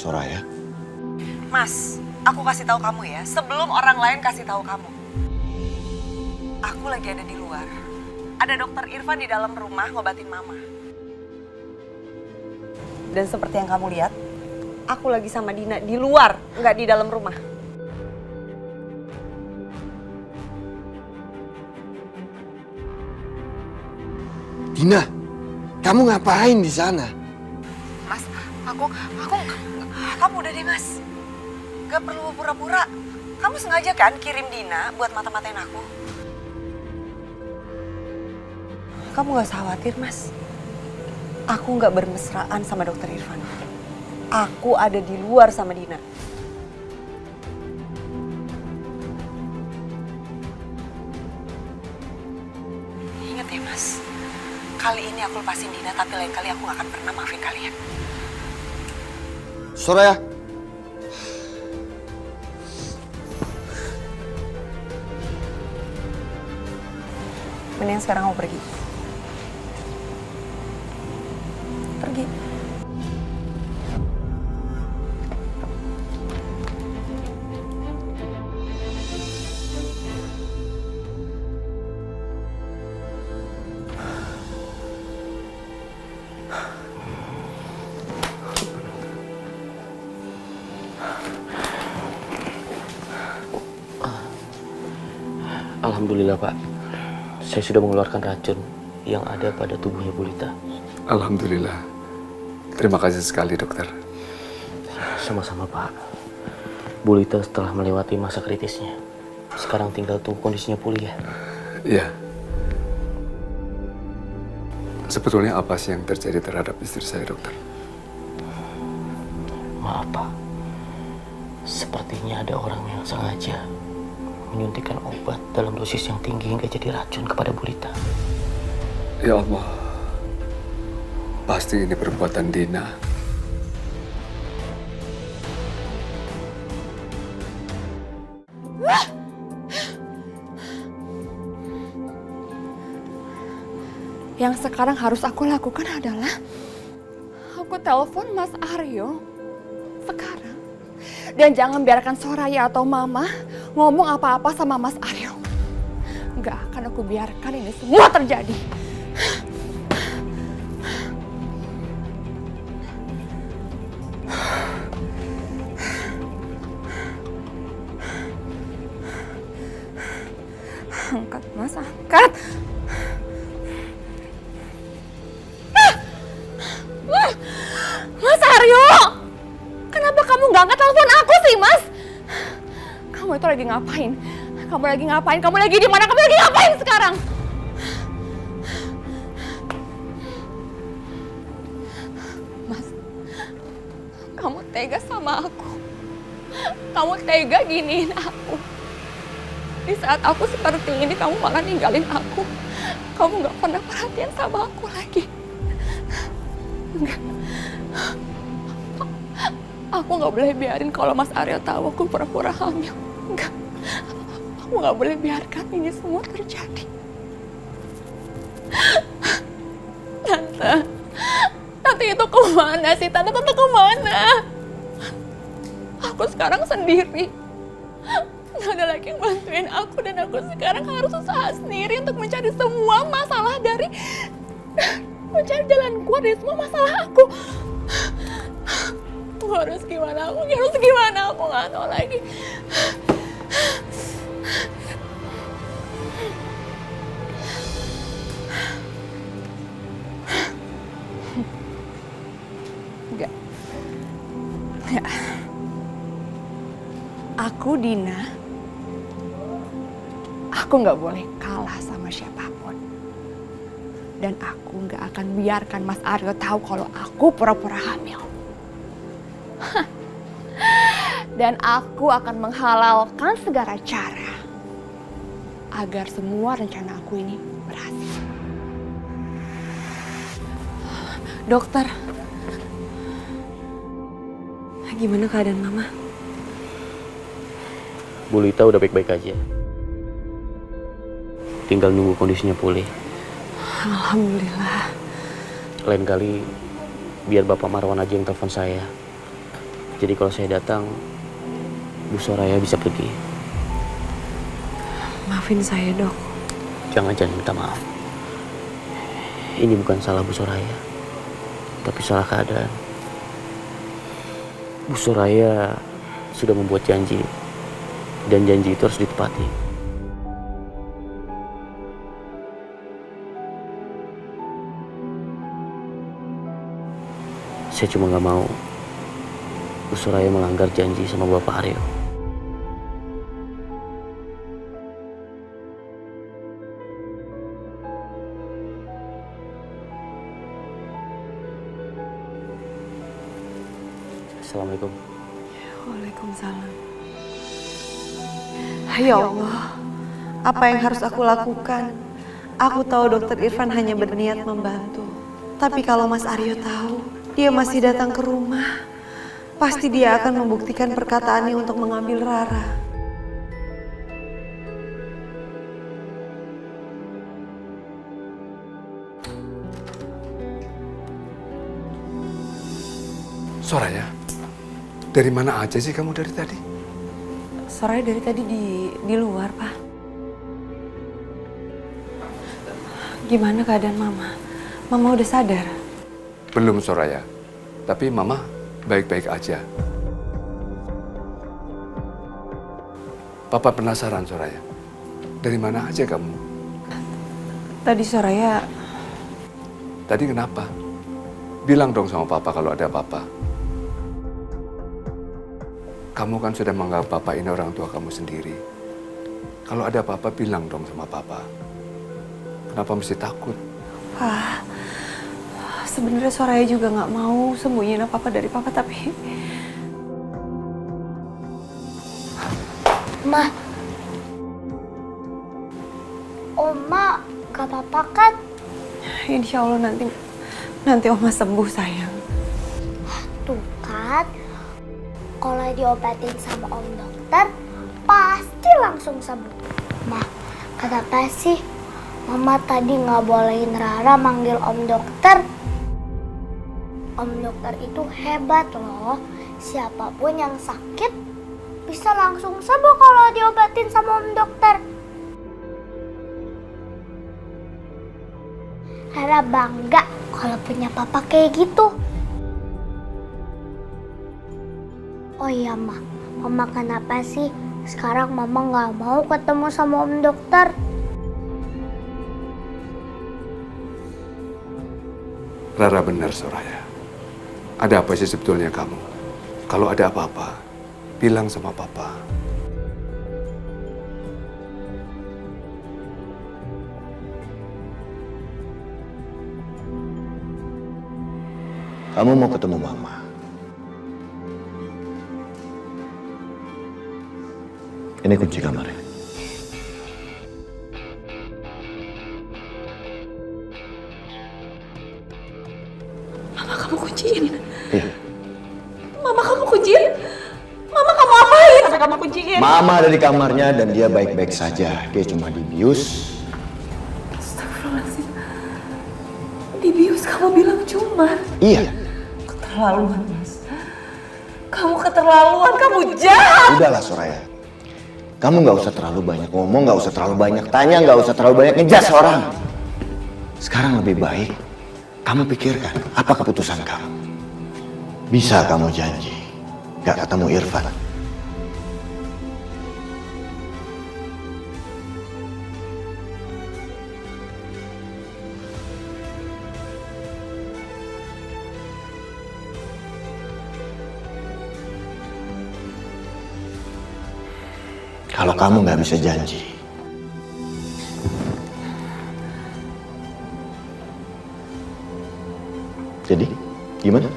Soraya? Mas, aku kasih tahu kamu ya, sebelum orang lain kasih tahu kamu. Aku lagi ada di luar. Ada Dokter Irfan di dalam rumah ngobatin Mama. Dan seperti yang kamu lihat, aku lagi sama Dina di luar, nggak di dalam rumah. Dina, kamu ngapain di sana? Mas, kamu udah deh Mas. Gak perlu pura-pura. Kamu sengaja kan kirim Dina buat mata-matain aku? Kamu gak usah khawatir Mas. Aku gak bermesraan sama Dokter Irfan. Aku ada di luar sama Dina. Ingat ya Mas, kali ini aku lepasin Dina, tapi lain kali aku gak akan pernah maafin kalian. Soraya! Mending sekarang kamu pergi. Pergi. Alhamdulillah, Pak. Saya sudah mengeluarkan racun yang ada pada tubuhnya Bulita. Alhamdulillah. Terima kasih sekali, dokter. Sama-sama, Pak. Bulita setelah melewati masa kritisnya. Sekarang tinggal tunggu kondisinya pulih ya. Iya. Sebetulnya apa sih yang terjadi terhadap istri saya, dokter? Maaf, Pak. Sepertinya ada orang yang sengaja menyuntikkan obat dalam dosis yang tinggi hingga jadi racun kepada Bulita. Ya Allah. Pasti ini perbuatan Dina. Yang sekarang harus aku lakukan adalah aku telepon Mas Aryo sekarang. Dan jangan biarkan Soraya atau Mama ngomong apa-apa sama Mas Aryo. Nggak akan aku biarkan ini semua terjadi. Mas, angkat. Mas Aryo! Kenapa kamu gak angkat telepon aku sih, Mas? Kamu itu lagi ngapain? Kamu lagi ngapain? Kamu lagi di mana? Kamu lagi ngapain sekarang? Mas, kamu tega sama aku. Kamu tega giniin aku. Di saat aku seperti ini, kamu malah ninggalin aku. Kamu gak pernah perhatian sama aku lagi. Enggak. Aku gak boleh biarin kalau Mas Aryo tahu aku pura-pura hamil. Enggak. Aku gak boleh biarkan ini semua terjadi. Tante itu kemana sih? Tante kemana? Aku sekarang sendiri. Gak ada lagi yang bantuin aku dan aku sekarang harus usaha sendiri untuk mencari semua masalah mencari jalan keluar dari semua masalah aku. Aku harus gimana? Aku gak tahu lagi. Enggak. Aku Dina. Aku gak boleh kalah sama siapapun. Dan aku gak akan biarkan Mas Aryo tahu kalau aku pura-pura hamil. Dan aku akan menghalalkan segala cara agar semua rencana aku ini berhasil. Dokter, gimana keadaan Mama? Bu Lita udah baik-baik aja. Tinggal nunggu kondisinya pulih. Alhamdulillah. Lain kali biar Bapak Marwan aja yang telepon saya. Jadi kalau saya datang, Bu Soraya bisa pergi. Maafin saya, Dok. Jangan minta maaf. Ini bukan salah Bu Soraya, tapi salah keadaan. Bu Soraya sudah membuat janji, dan janji itu harus ditepati. Saya cuma gak mau Bu Soraya melanggar janji sama Bapak Aryo. Assalamualaikum. Waalaikumsalam. Ya Allah, apa yang harus aku lakukan? Aku tahu Dokter Irfan hanya berniat membantu. Tapi kalau Mas Aryo tahu, dia masih datang ke rumah. Pasti dia akan membuktikan perkataannya untuk mengambil Rara. Soraya, dari mana aja sih kamu dari tadi? Soraya dari tadi di luar, Pak. Gimana keadaan Mama? Mama udah sadar? Belum, Soraya. Tapi Mama baik-baik aja. Papa penasaran, Soraya. Dari mana aja kamu? Tadi Soraya... Tadi kenapa? Bilang dong sama Papa kalau ada Papa. Kamu kan sudah menganggap Papa ini orang tua kamu sendiri. Kalau ada Papa, bilang dong sama Papa. Kenapa mesti takut? Pak, sebenarnya Soraya juga nggak mau sembunyiin apa-apa dari Papa, tapi... Ma, Oma gak apa-apa kan? Insya Allah nanti Oma sembuh, sayang. Tuh kan, kalau diobatin sama Om Dokter, pasti langsung sembuh. Ma, kenapa sih Mama tadi nggak bolehin Rara manggil Om Dokter? Om Dokter itu hebat loh. Siapapun yang sakit bisa langsung sembuh kalau diobatin sama Om Dokter. Rara bangga kalau punya papa kayak gitu. Oh iya, Mama kenapa sih sekarang Mama nggak mau ketemu sama Om Dokter? Rara benar, Soraya. Ada apa sih sebetulnya kamu? Kalau ada apa-apa, bilang sama papa. Kamu mau ketemu mama. Ini kunci kamarnya. Mama kamu kunciin. Iya. Mama kamu kunciin. Mama kamu apain sampai kamu kunciin? Mama ada di kamarnya dan dia baik-baik saja. Dia cuma dibius. Astagfirullahaladzim. Dibius kamu bilang cuma. Iya. Keterlaluan, Mas. Kamu keterlaluan, kamu jahat. Udahlah, Soraya. Kamu nggak usah terlalu banyak ngomong, nggak usah terlalu banyak tanya, nggak usah terlalu banyak ngejas orang. Sekarang lebih baik kamu pikirkan apa keputusan kamu. Bisa kamu janji nggak ketemu Irfan? Kalau kamu nggak bisa janji, jadi gimana?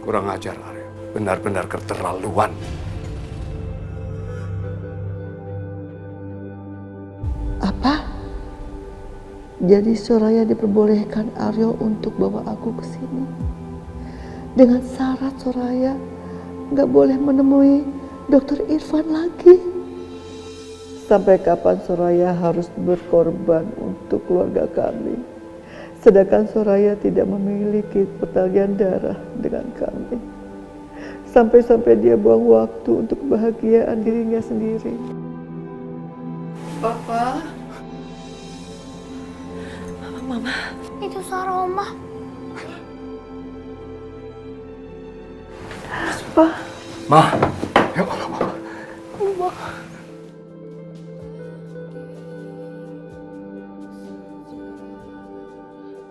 Kurang ajar, Aryo. Benar-benar keterlaluan. Apa? Jadi Soraya diperbolehkan Aryo untuk bawa aku ke sini. Dengan syarat Soraya nggak boleh menemui Dokter Irfan lagi. Sampai kapan Soraya harus berkorban untuk keluarga kami? Sedangkan Soraya tidak memiliki pertalian darah dengan kami. Sampai-sampai dia buang waktu untuk kebahagiaan dirinya sendiri. Papa. Mama. Itu suara Oma. Pa. Ma, ya Allah, Ma.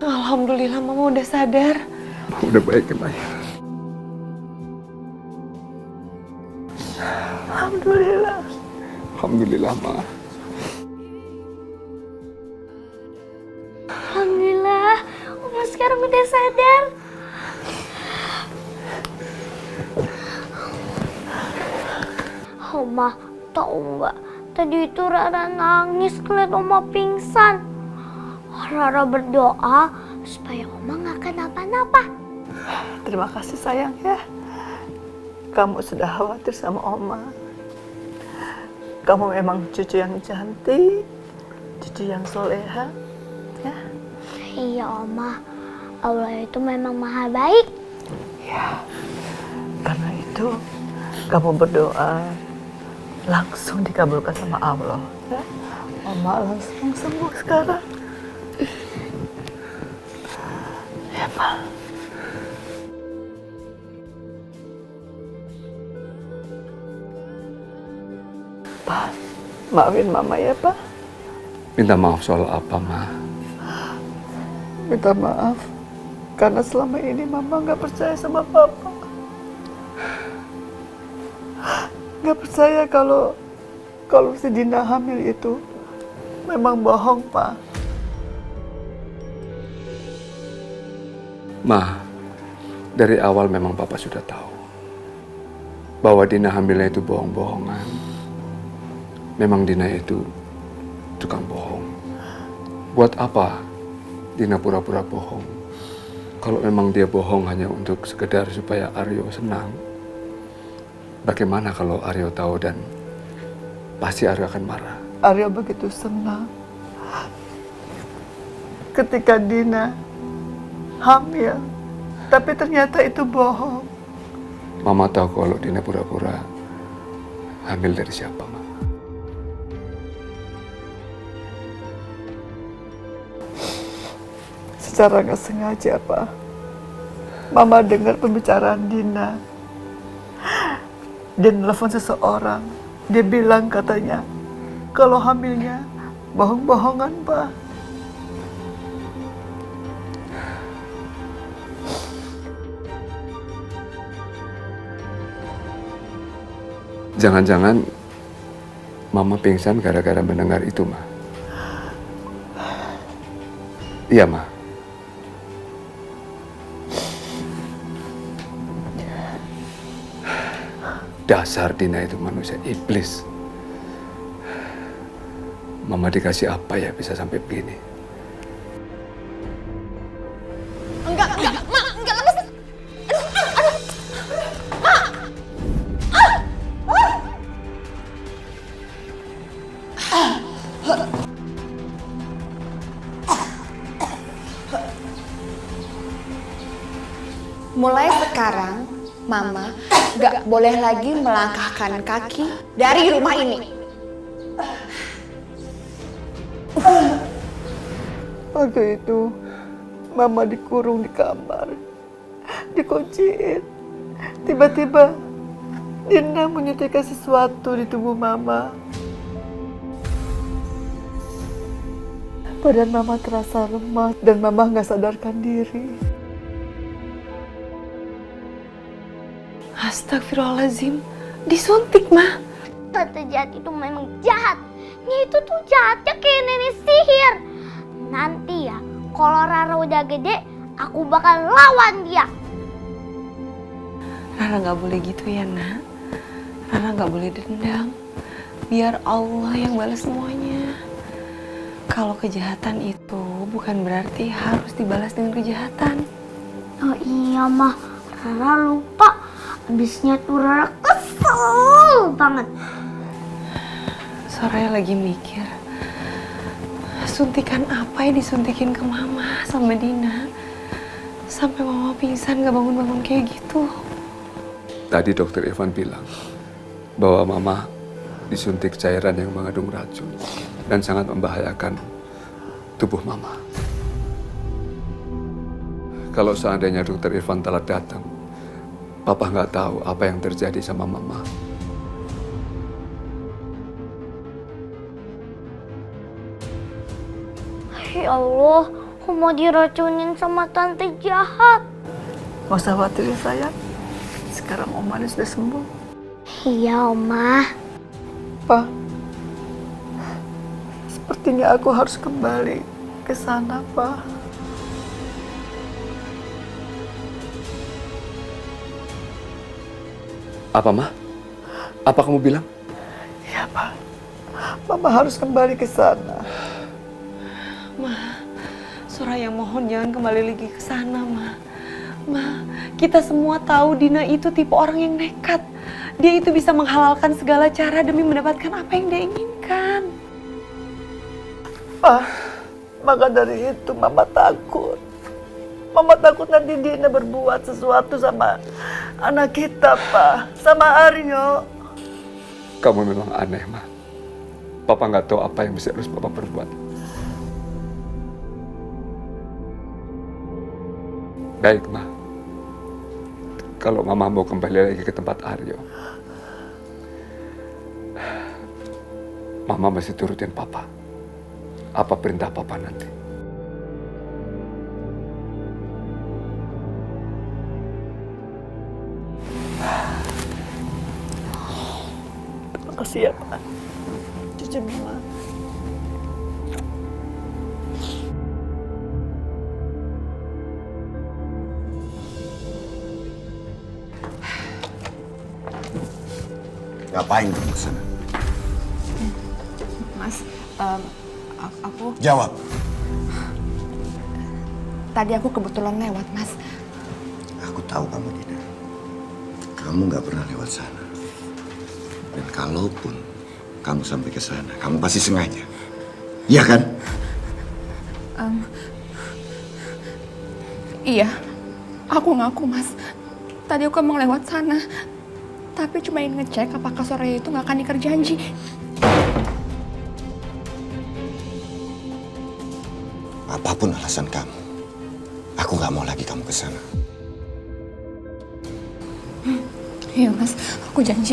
Alhamdulillah Mama udah sadar. Udah baik kan, Ayah? Alhamdulillah. Alhamdulillah, Ma. Alhamdulillah, Oma sekarang udah sadar. Oma, tahu nggak? Tadi itu Rara nangis ngeliat Oma pingsan. Rara berdoa supaya Oma nggak kenapa-napa. Terima kasih sayang ya. Kamu sudah khawatir sama Oma. Kamu memang cucu yang cantik, cucu yang soleha, ya. Iya Oma, Allah itu memang maha baik. Ya, karena itu kamu berdoa langsung dikabulkan sama Allah. Ya. Oma langsung sembuh sekarang. Ya Pak. Pak, maafin Mama ya Pak. Minta maaf soal apa, Ma? Minta maaf karena selama ini Mama nggak percaya sama Papa. Nggak percaya kalau si Dina hamil itu memang bohong, Pak. Ma, dari awal memang Papa sudah tahu bahwa Dina hamilnya itu bohong-bohongan. Memang Dina itu tukang bohong. Buat apa Dina pura-pura bohong? Kalau memang dia bohong hanya untuk sekedar supaya Aryo senang, bagaimana kalau Aryo tahu dan pasti Aryo akan marah. Aryo begitu senang ketika Dina hamil. Tapi ternyata itu bohong. Mama tahu kalau Dina pura-pura hamil dari siapa, Ma? Secara nggak sengaja, Pak. Mama dengar pembicaraan Dina. Dia nelfon seseorang. Dia bilang katanya kalau hamilnya bohong-bohongan, Pak. Jangan-jangan Mama pingsan gara-gara mendengar itu, Ma. Iya, Ma. Dasar Dina itu manusia iblis. Mama dikasih apa ya bisa sampai begini? Enggak, Ma, enggak lepas. Mulai sekarang, Mama gak boleh lagi melangkahkan kaki dari rumah ini. Waktu itu Mama dikurung di kamar, dikunciin. Tiba-tiba Dina menyuntikkan sesuatu di tubuh Mama. Badan Mama terasa lemah dan Mama nggak sadarkan diri. Astagfirullahaladzim, disuntik, Ma. Tante jahat itu memang jahat. Dia itu tuh jahatnya kayak nenek sihir. Nanti ya, kalau Rara udah gede, aku bakal lawan dia. Rara nggak boleh gitu ya, Nak. Rara nggak boleh dendam. Biar Allah yang balas semuanya. Kalau kejahatan itu bukan berarti harus dibalas dengan kejahatan. Oh iya, Mah. Rara lupa. Abisnya tuh Rara kesel banget. Soraya lagi mikir, suntikan apa yang disuntikin ke Mama sama Dina sampai Mama pingsan gak bangun-bangun kayak gitu. Tadi Dokter Irfan bilang bahwa Mama disuntik cairan yang mengandung racun dan sangat membahayakan tubuh Mama. Kalau seandainya Dokter Irfan telat datang, Papa nggak tahu apa yang terjadi sama Mama. Ya Allah, aku mau diracunin sama tante jahat. Gak usah khawatir ya, sayang. Sekarang Oma sudah sembuh. Iya, Oma. Pa, sepertinya aku harus kembali ke sana, Pa. Apa, Ma? Apa kamu bilang? Iya, Pa. Mama harus kembali ke sana. Ma, Soraya mohon jangan kembali lagi ke sana, Ma. Ma, kita semua tahu Dina itu tipe orang yang nekat. Dia itu bisa menghalalkan segala cara demi mendapatkan apa yang dia inginkan. Pa, maka dari itu Mama takut. Mama takut nanti Dina berbuat sesuatu sama anak kita, Pa. Sama Aryo. Kamu memang aneh, Ma. Papa nggak tahu apa yang bisa harus Papa perbuat. Baik, Ma. Kalau Mama mau kembali lagi ke tempat Aryo, Mama masih turutin Papa. Apa perintah Papa nanti? Terima kasih ya, Pa. Cucu Mama. Ngapain kamu ke sana? Mas, aku Jawab. tadi aku kebetulan lewat, Mas. Aku tahu kamu tidak. Kamu nggak pernah lewat sana. Dan kalaupun kamu sampai ke sana, kamu pasti sengaja. Iya kan? Iya, Aku ngaku, Mas. Tadi aku emang lewat sana. Tapi cuma ingin ngecek apakah Soraya itu nggak akan ikat janji. Apapun alasan kamu, aku nggak mau lagi kamu ke sana. Iya, Mas. Aku janji.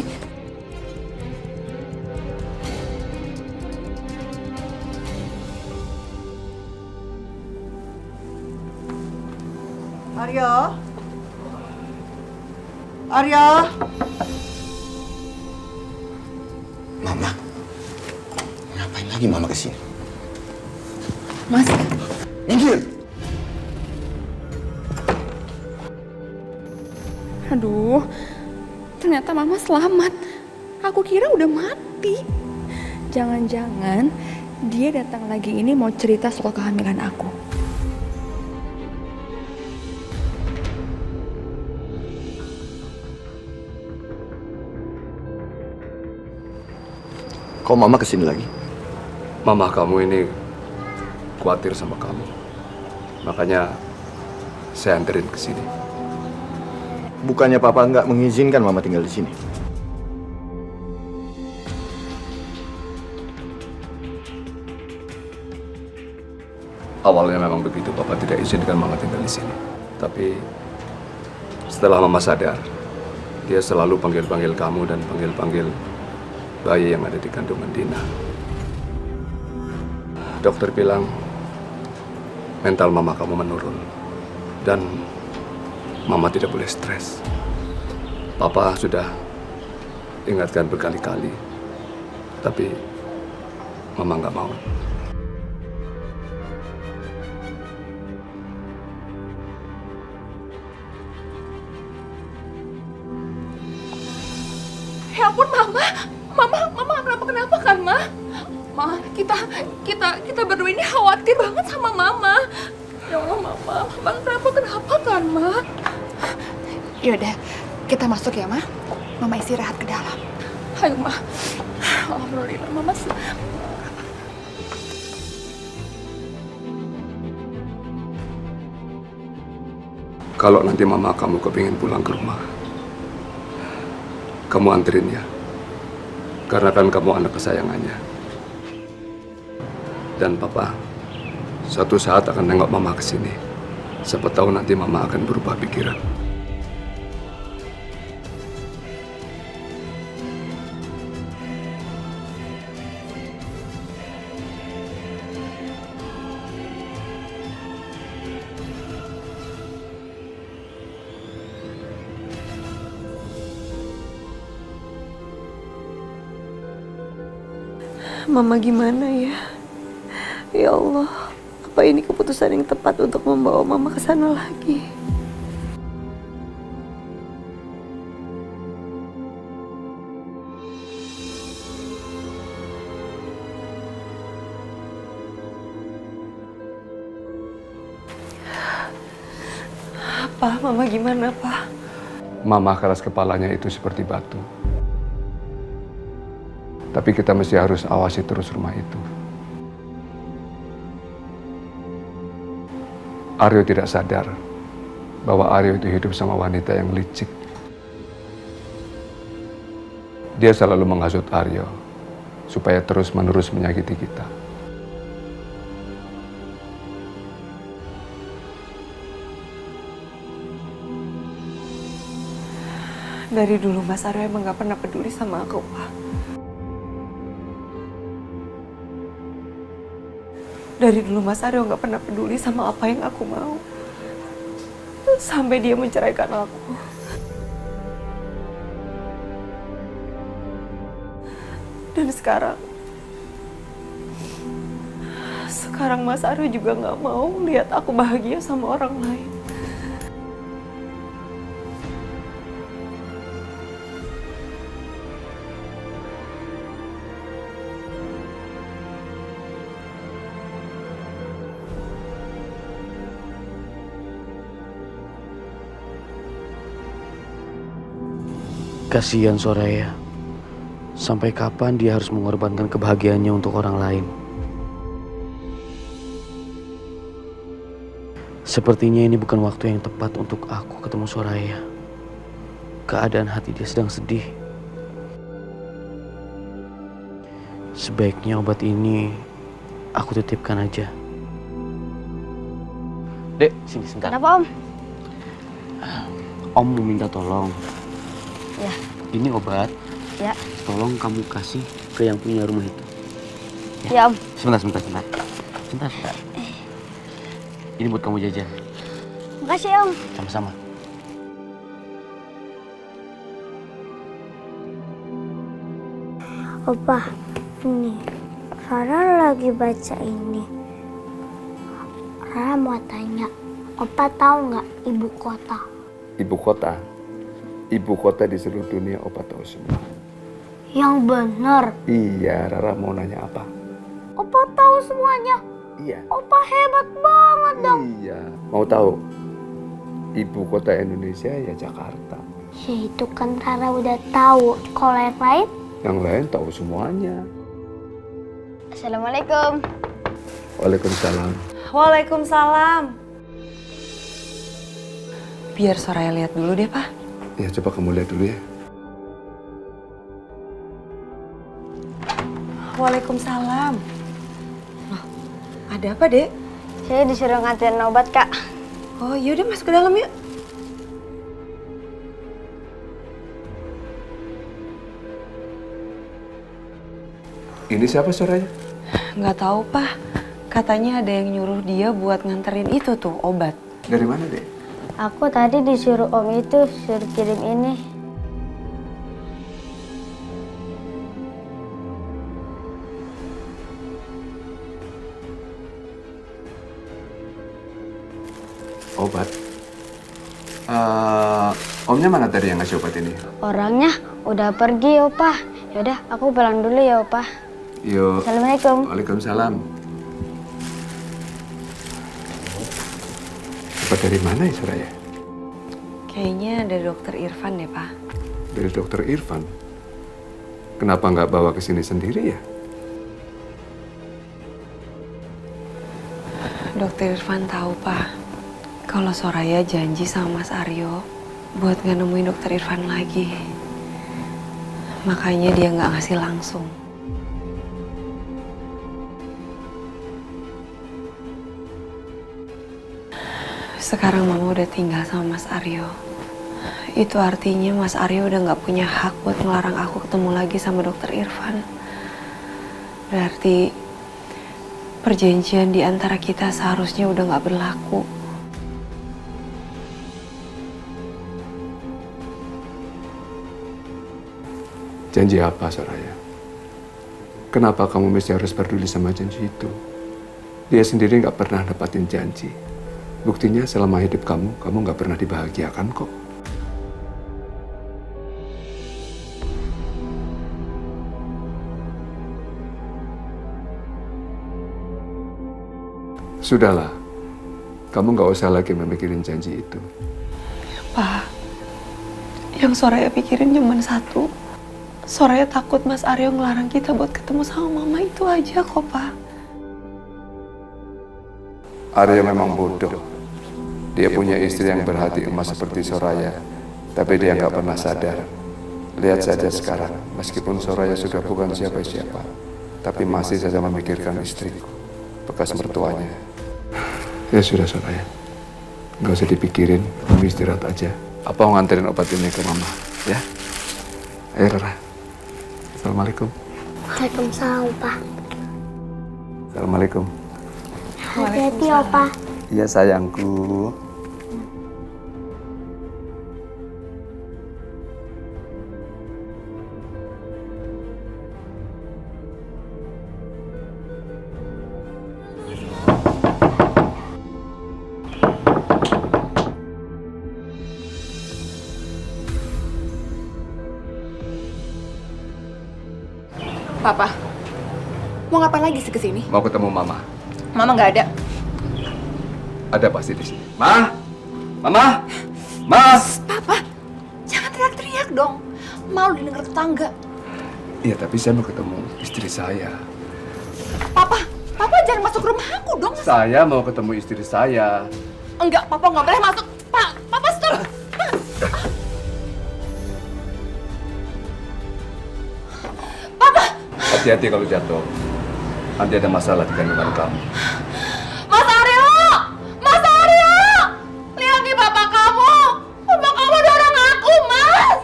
Aryo? Aryo? Mama, ngapain lagi Mama kesini? Mas, Minggir! aduh. Ternyata Mama selamat. Aku kira udah mati. Jangan-jangan dia datang lagi ini mau cerita soal kehamilan aku. Kok Mama kesini lagi? Mama kamu ini khawatir sama kamu. Makanya saya anterin ke sini. Bukannya Papa nggak mengizinkan Mama tinggal di sini? Awalnya memang begitu, Papa tidak izinkan Mama tinggal di sini. Tapi setelah Mama sadar, dia selalu panggil-panggil kamu dan panggil-panggil bayi yang ada di kandungan Dina. Dokter bilang mental Mama kamu menurun dan Mama tidak boleh stres. Papa sudah ingatkan berkali-kali, tapi Mama nggak mau. Ya ampun, Mama nggak kenapa kan, Ma? Ma, kita berdua ini khawatir banget sama Mama. Ya Allah, Mama kenapa kan, Ma? Yaudah, kita masuk ya, Ma. Mama istirahat ke dalam. Ayo, Ma. Alhamdulillah, Mama. Kalau nanti Mama kamu kepingin pulang ke rumah, kamu anterin ya. Karena kan kamu anak kesayangannya. Dan Papa suatu saat akan nengok Mama ke sini. Siapa tahu nanti Mama akan berubah pikiran. Mama gimana ya? Ya Allah, apa ini keputusan yang tepat untuk membawa Mama ke sana lagi? Apa, Mama gimana, Pak? Mama keras kepalanya itu seperti batu. Tapi kita mesti harus awasi terus rumah itu. Aryo tidak sadar bahwa Aryo itu hidup sama wanita yang licik. Dia selalu menghasut Aryo supaya terus-menerus menyakiti kita. Dari dulu Mas Aryo emang gak pernah peduli sama aku, Pak. Dari dulu Mas Aryo gak pernah peduli sama apa yang aku mau. Sampai dia menceraikan aku. Dan sekarang Mas Aryo juga gak mau lihat aku bahagia sama orang lain. Kasihan Soraya. Sampai kapan dia harus mengorbankan kebahagiaannya untuk orang lain? Sepertinya ini bukan waktu yang tepat untuk aku ketemu Soraya. Keadaan hati dia sedang sedih. Sebaiknya obat ini aku titipkan aja. Dek, sini sebentar. Kenapa, Om? Om mau minta tolong. Ya. Ini obat. Ya. Tolong kamu kasih ke yang punya rumah itu. Ya, Om. Sebentar. Ini buat kamu jajan. Makasih, Om. Sama-sama. Opa, ini Rara lagi baca ini. Rara mau tanya, Opa tahu nggak ibu kota? Ibu kota? Ibu kota di seluruh dunia Opa tahu semua. Yang bener. Iya, Rara mau nanya apa? Opa tahu semuanya. Iya. Opa hebat banget dong. Iya. Mau tahu? Ibu kota Indonesia ya Jakarta. Ya itu kan Rara udah tahu. Kalau yang lain? Yang lain tahu semuanya. Assalamualaikum. Waalaikumsalam. Waalaikumsalam. Biar Soraya lihat dulu deh, Pak. Ya coba kamu lihat dulu ya. Waalaikumsalam. Loh, ada apa, Dek? Saya disuruh nganterin obat, Kak. Oh, yaudah masuk ke dalam yuk. Ini siapa Soraya? Nggak tahu, Pak. Katanya ada yang nyuruh dia buat nganterin itu tuh, obat. Dari mana, Dek? Aku tadi disuruh Om itu suruh kirim ini. Obat? Omnya mana tadi yang ngasih obat ini? Orangnya udah pergi, Opa. Yaudah, aku pulang dulu ya, Opa. Yuk. Assalamualaikum. Waalaikumsalam. Obat dari mana ya, Soraya? Kayaknya dari dokter Irfan deh, Pak. Dari dokter Irfan? Kenapa nggak bawa ke sini sendiri ya? Dokter Irfan tahu, Pak. Kalau Soraya janji sama Mas Aryo buat nggak nemuin dokter Irfan lagi. Makanya dia nggak ngasih langsung. Sekarang Mama udah tinggal sama Mas Aryo. Itu artinya Mas Aryo udah nggak punya hak buat ngelarang aku ketemu lagi sama dokter Irfan. Berarti perjanjian di antara kita seharusnya udah nggak berlaku. Janji apa, Soraya? Kenapa kamu mesti harus peduli sama janji itu? Dia sendiri nggak pernah dapatin janji. Buktinya selama hidup kamu nggak pernah dibahagiakan kok. Sudahlah, kamu nggak usah lagi memikirin janji itu. Pak, yang Soraya pikirin cuma satu. Soraya takut Mas Aryo ngelarang kita buat ketemu sama Mama, itu aja kok, Pak. Aryo memang bodoh. Dia punya istri yang berhati emas seperti Soraya, tapi dia nggak pernah sadar. Lihat saja sekarang, meskipun Soraya sudah bukan siapa-siapa, tapi masih saja memikirkan istriku, bekas mertuanya. Ya sudah, Soraya. Nggak usah dipikirin, kamu istirahat aja. Apa mau nganterin obat ini ke Mama, ya? Ayo, Rara. Assalamualaikum. Waalaikumsalam, Opa. Assalamualaikum. Hati-hati, Opa. Iya, sayangku. Papa, mau ngapain lagi sih kesini? Mau ketemu Mama. Mama nggak ada. Ada pasti di sini. Ma! Mama! Mas! Papa, jangan teriak-teriak dong. Malu didengar tetangga. Iya, tapi saya mau ketemu istri saya. Papa jangan masuk rumah aku dong. Saya mau ketemu istri saya. Enggak, Papa nggak boleh masuk. Pak, Papa stop. Hati-hati kalau jatuh. Nanti ada masalah di kandungan kamu. Mas Aryo! Mas Aryo! Lihat nih bapak kamu! Bapak kamu dorong aku, Mas!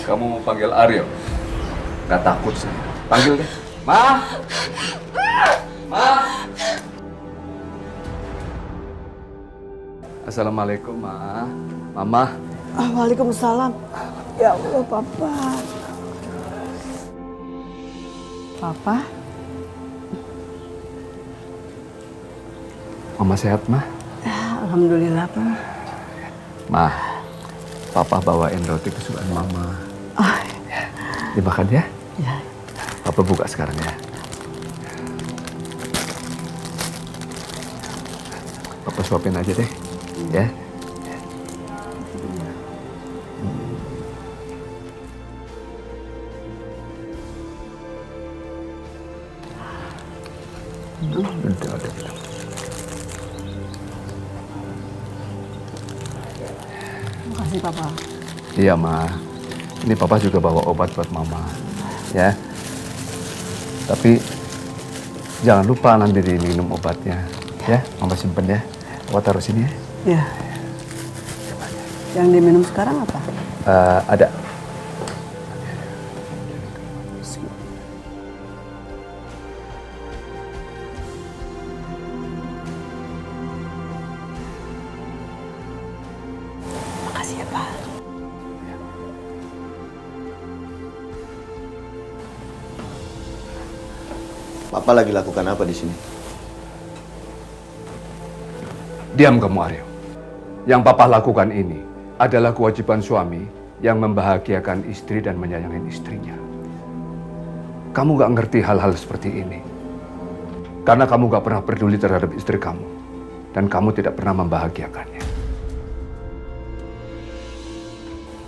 Kamu mau panggil Aryo? Gak takut saya. Panggil deh. Ma! Ma! Assalamualaikum, Ma. Mama. Waalaikumsalam. Ya Allah, Papa. Papa? Mama sehat, Ma? Alhamdulillah, Pak. Ma, Papa bawain roti kesukaan Mama. Dimakan ya? Ya. Papa buka sekarang ya. Papa suapin aja deh, ya. Udah. Makasih, Papa. Iya, Ma. Ini Papa juga bawa obat buat Mama, ya. Tapi jangan lupa nanti diminum obatnya, ya. Mama simpen ya. Papa taruh sini ya. Ya. Yang diminum sekarang apa? Ada. Makasih ya, Pak. Papa lagi lakukan apa di sini? Diam kamu, Aryo. Yang Papa lakukan ini adalah kewajiban suami yang membahagiakan istri dan menyayangi istrinya. Kamu gak ngerti hal-hal seperti ini. Karena kamu gak pernah peduli terhadap istri kamu. Dan kamu tidak pernah membahagiakannya.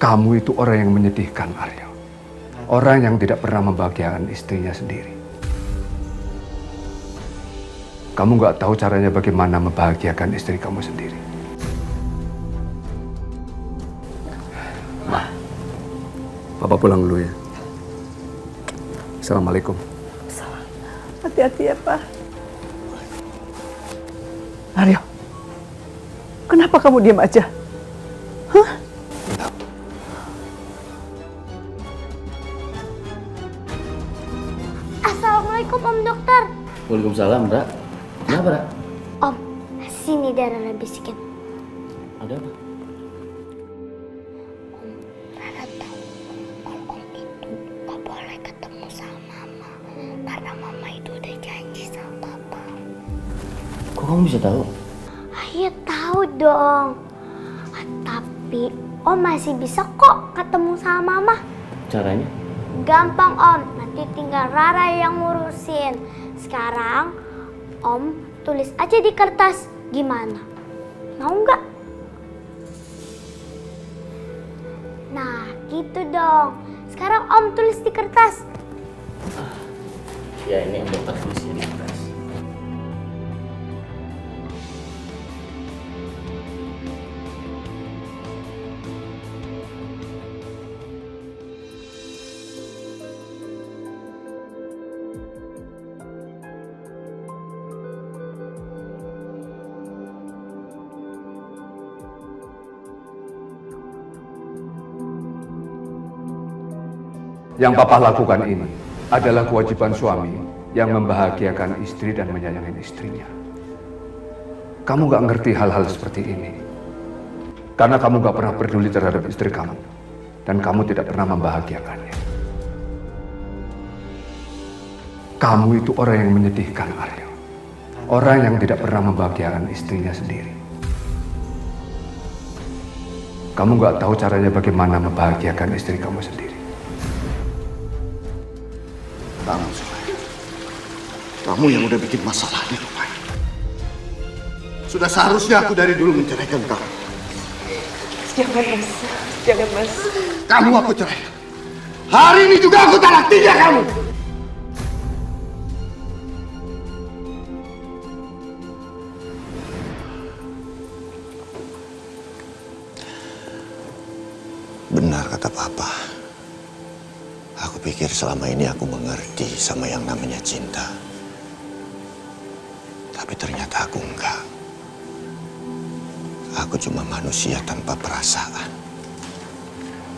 Kamu itu orang yang menyedihkan, Aryo. Orang yang tidak pernah membahagiakan istrinya sendiri. Kamu gak tahu caranya bagaimana membahagiakan istri kamu sendiri. Ma, Papa pulang dulu ya. Assalamualaikum. Hati-hati ya, Pak. Aryo, kenapa kamu diam aja? Assalamualaikum Om Dokter. Waalaikumsalam, Ra. Kenapa, Ra? Om, sini Rara bisikin. Ada apa? Rara tahu kalau Om itu gak boleh ketemu sama Mama. Karena Mama itu udah janji sama Papa. Kok kamu bisa tahu? Ayo tahu dong. Tapi Om masih bisa kok ketemu sama Mama. Caranya? Gampang Om, nanti tinggal Rara yang ngurusin. Sekarang Om tulis aja di kertas, gimana? Mau nggak? Nah, gitu dong. Sekarang Om tulis di kertas. Ya, ini yang dokter tulis di kertas. Yang Papa lakukan ini adalah kewajiban suami yang membahagiakan istri dan menyayangi istrinya. Kamu gak ngerti hal-hal seperti ini. Karena kamu gak pernah peduli terhadap istri kamu. Dan kamu tidak pernah membahagiakannya. Kamu itu orang yang menyedihkan, Aryo. Orang yang tidak pernah membahagiakan istrinya sendiri. Kamu gak tahu caranya bagaimana membahagiakan istri kamu sendiri. Kamu yang udah bikin masalah di rumah ini. Sudah seharusnya aku dari dulu menceraikan kamu. Jangan, Mas. Jangan, Mas. Kamu aku cerai. Hari ini juga aku talak 3 kamu. Benar kata Papa. Aku pikir selama ini aku mengerti sama yang namanya cinta. Tapi ternyata aku enggak. Aku cuma manusia tanpa perasaan.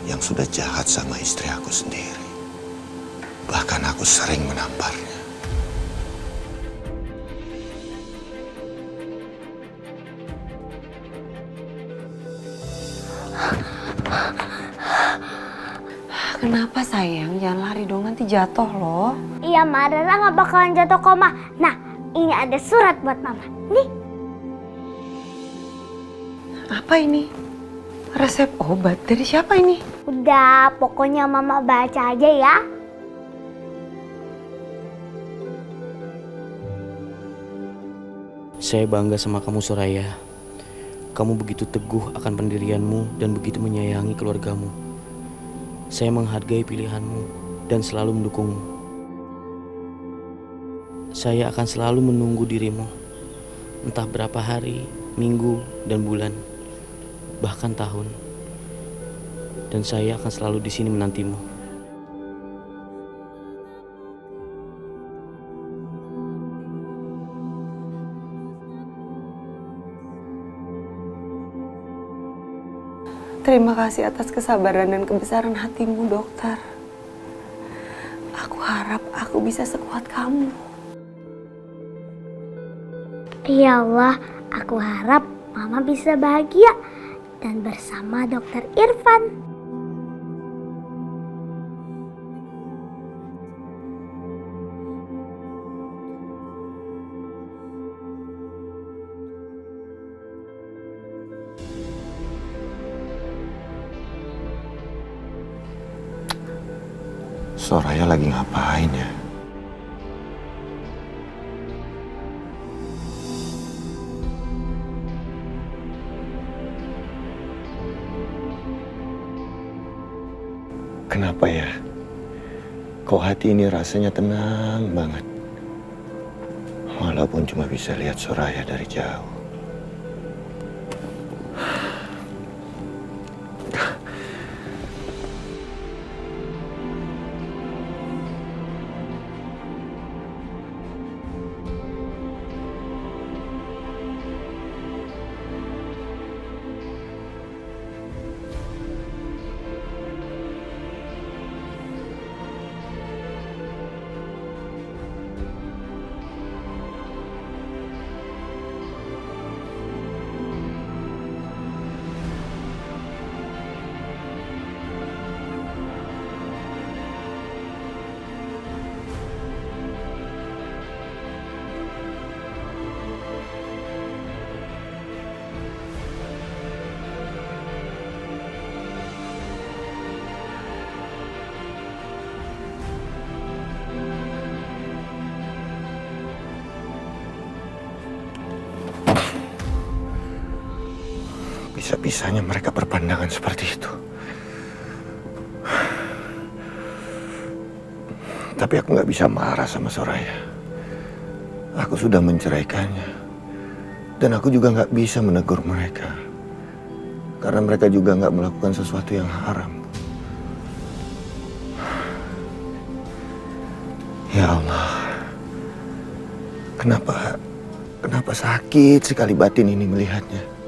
Yang sudah jahat sama istri aku sendiri. Bahkan aku sering menamparnya. Kenapa sayang? Jangan lari dong, nanti jatuh loh. Iya, Ma, Rara nggak bakalan jatuh kok, Ma. Nah, ini ada surat buat Mama. Nih. Apa ini? Resep obat dari siapa ini? Udah, pokoknya Mama baca aja ya. Saya bangga sama kamu, Soraya. Kamu begitu teguh akan pendirianmu dan begitu menyayangi keluargamu. Saya menghargai pilihanmu dan selalu mendukungmu. Saya akan selalu menunggu dirimu, entah berapa hari, minggu, dan bulan, bahkan tahun. Dan saya akan selalu di sini menantimu. Terima kasih atas kesabaran dan kebesaran hatimu, dokter. Aku harap aku bisa sekuat kamu. Ya Allah, aku harap Mama bisa bahagia dan bersama Dokter Irfan. Soraya lagi ngapain ya? Kenapa ya? Kok hati ini rasanya tenang banget. Walaupun cuma bisa lihat Soraya dari jauh. Bisa-bisanya mereka berpandangan seperti itu. Tapi aku nggak bisa marah sama Soraya. Aku sudah menceraikannya. Dan aku juga nggak bisa menegur mereka. Karena mereka juga nggak melakukan sesuatu yang haram. Ya Allah. Kenapa sakit sekali batin ini melihatnya.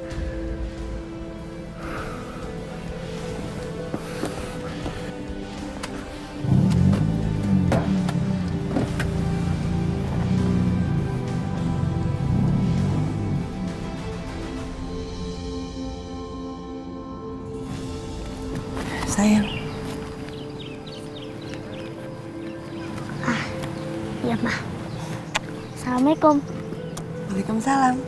Sayang. Iya, Ma. Assalamualaikum. Waalaikumsalam.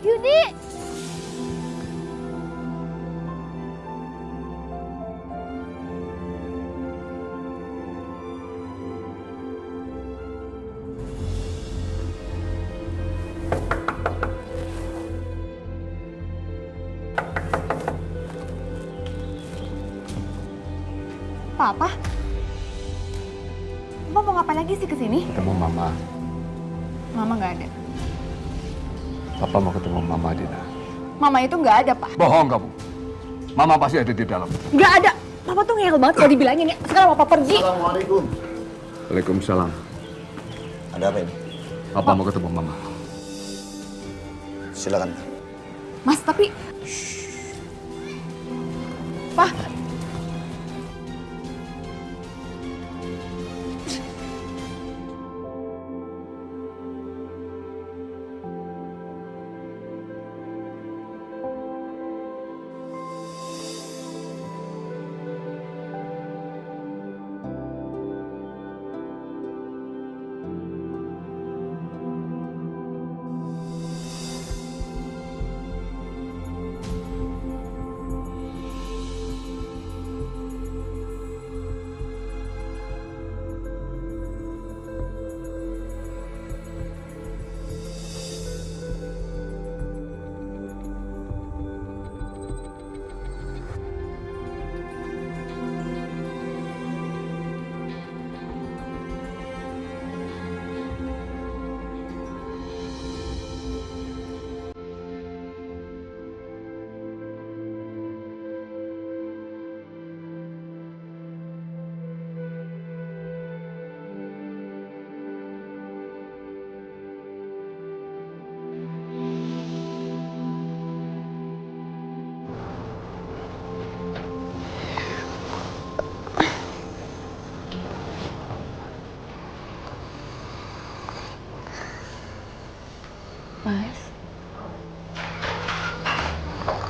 Yudi! Papa? Papa mau ngapain lagi sih kesini? Ketemu Mama. Mama nggak ada. Papa mau ketemu Mama, Dina. Mama itu nggak ada, Pak. Bohong kamu. Mama pasti ada di dalam. Nggak ada. Papa tuh ngeyel banget kalau dibilangin ya. Sekarang Papa pergi. Assalamualaikum. Waalaikumsalam. Ada apa ini? Papa mau ketemu Mama. Silakan. Mas, tapi... Pak,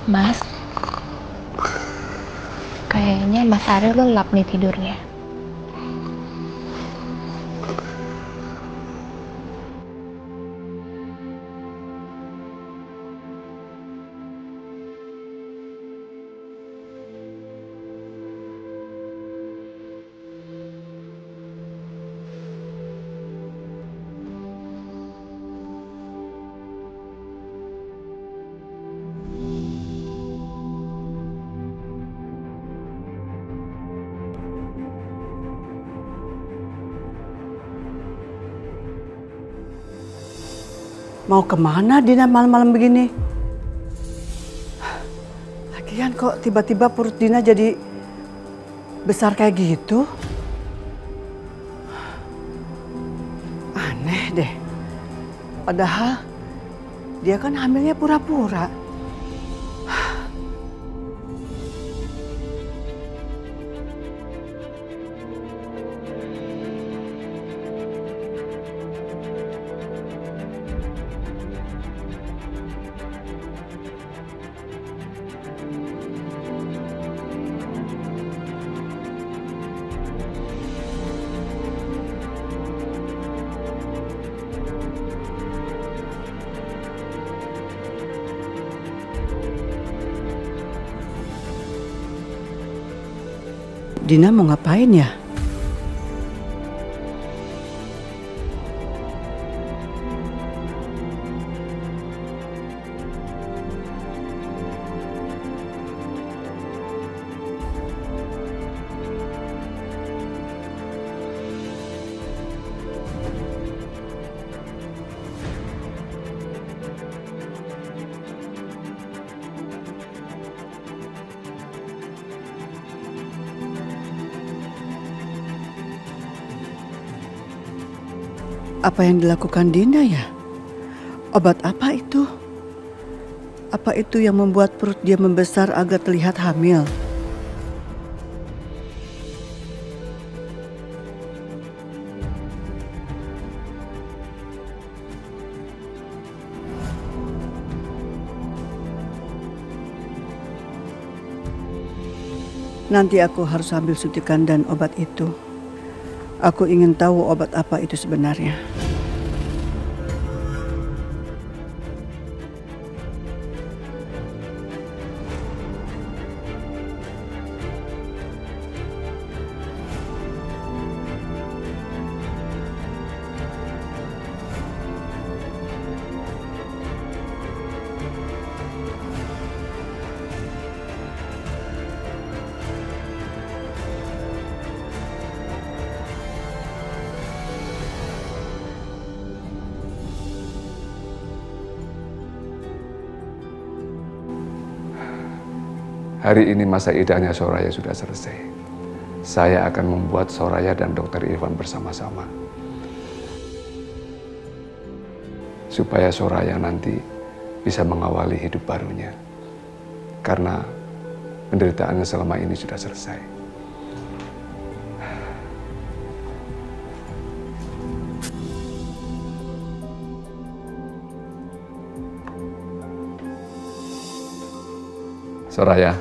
Mas, kayaknya Mas Ariel lelap nih tidurnya. Mau kemana Dina malam-malam begini? Lagian kok tiba-tiba perut Dina jadi besar kayak gitu? Aneh deh. Padahal dia kan hamilnya pura-pura. Dina mau ngapain ya? Apa yang dilakukan Dina ya? Obat apa itu? Apa itu yang membuat perut dia membesar agar terlihat hamil? Nanti aku harus ambil suntikan dan obat itu. Aku ingin tahu obat apa itu sebenarnya. Hari ini masa idahnya Soraya sudah selesai. Saya akan membuat Soraya dan Dokter Irfan bersama-sama. Supaya Soraya nanti bisa mengawali hidup barunya. Karena penderitaannya selama ini sudah selesai. Soraya.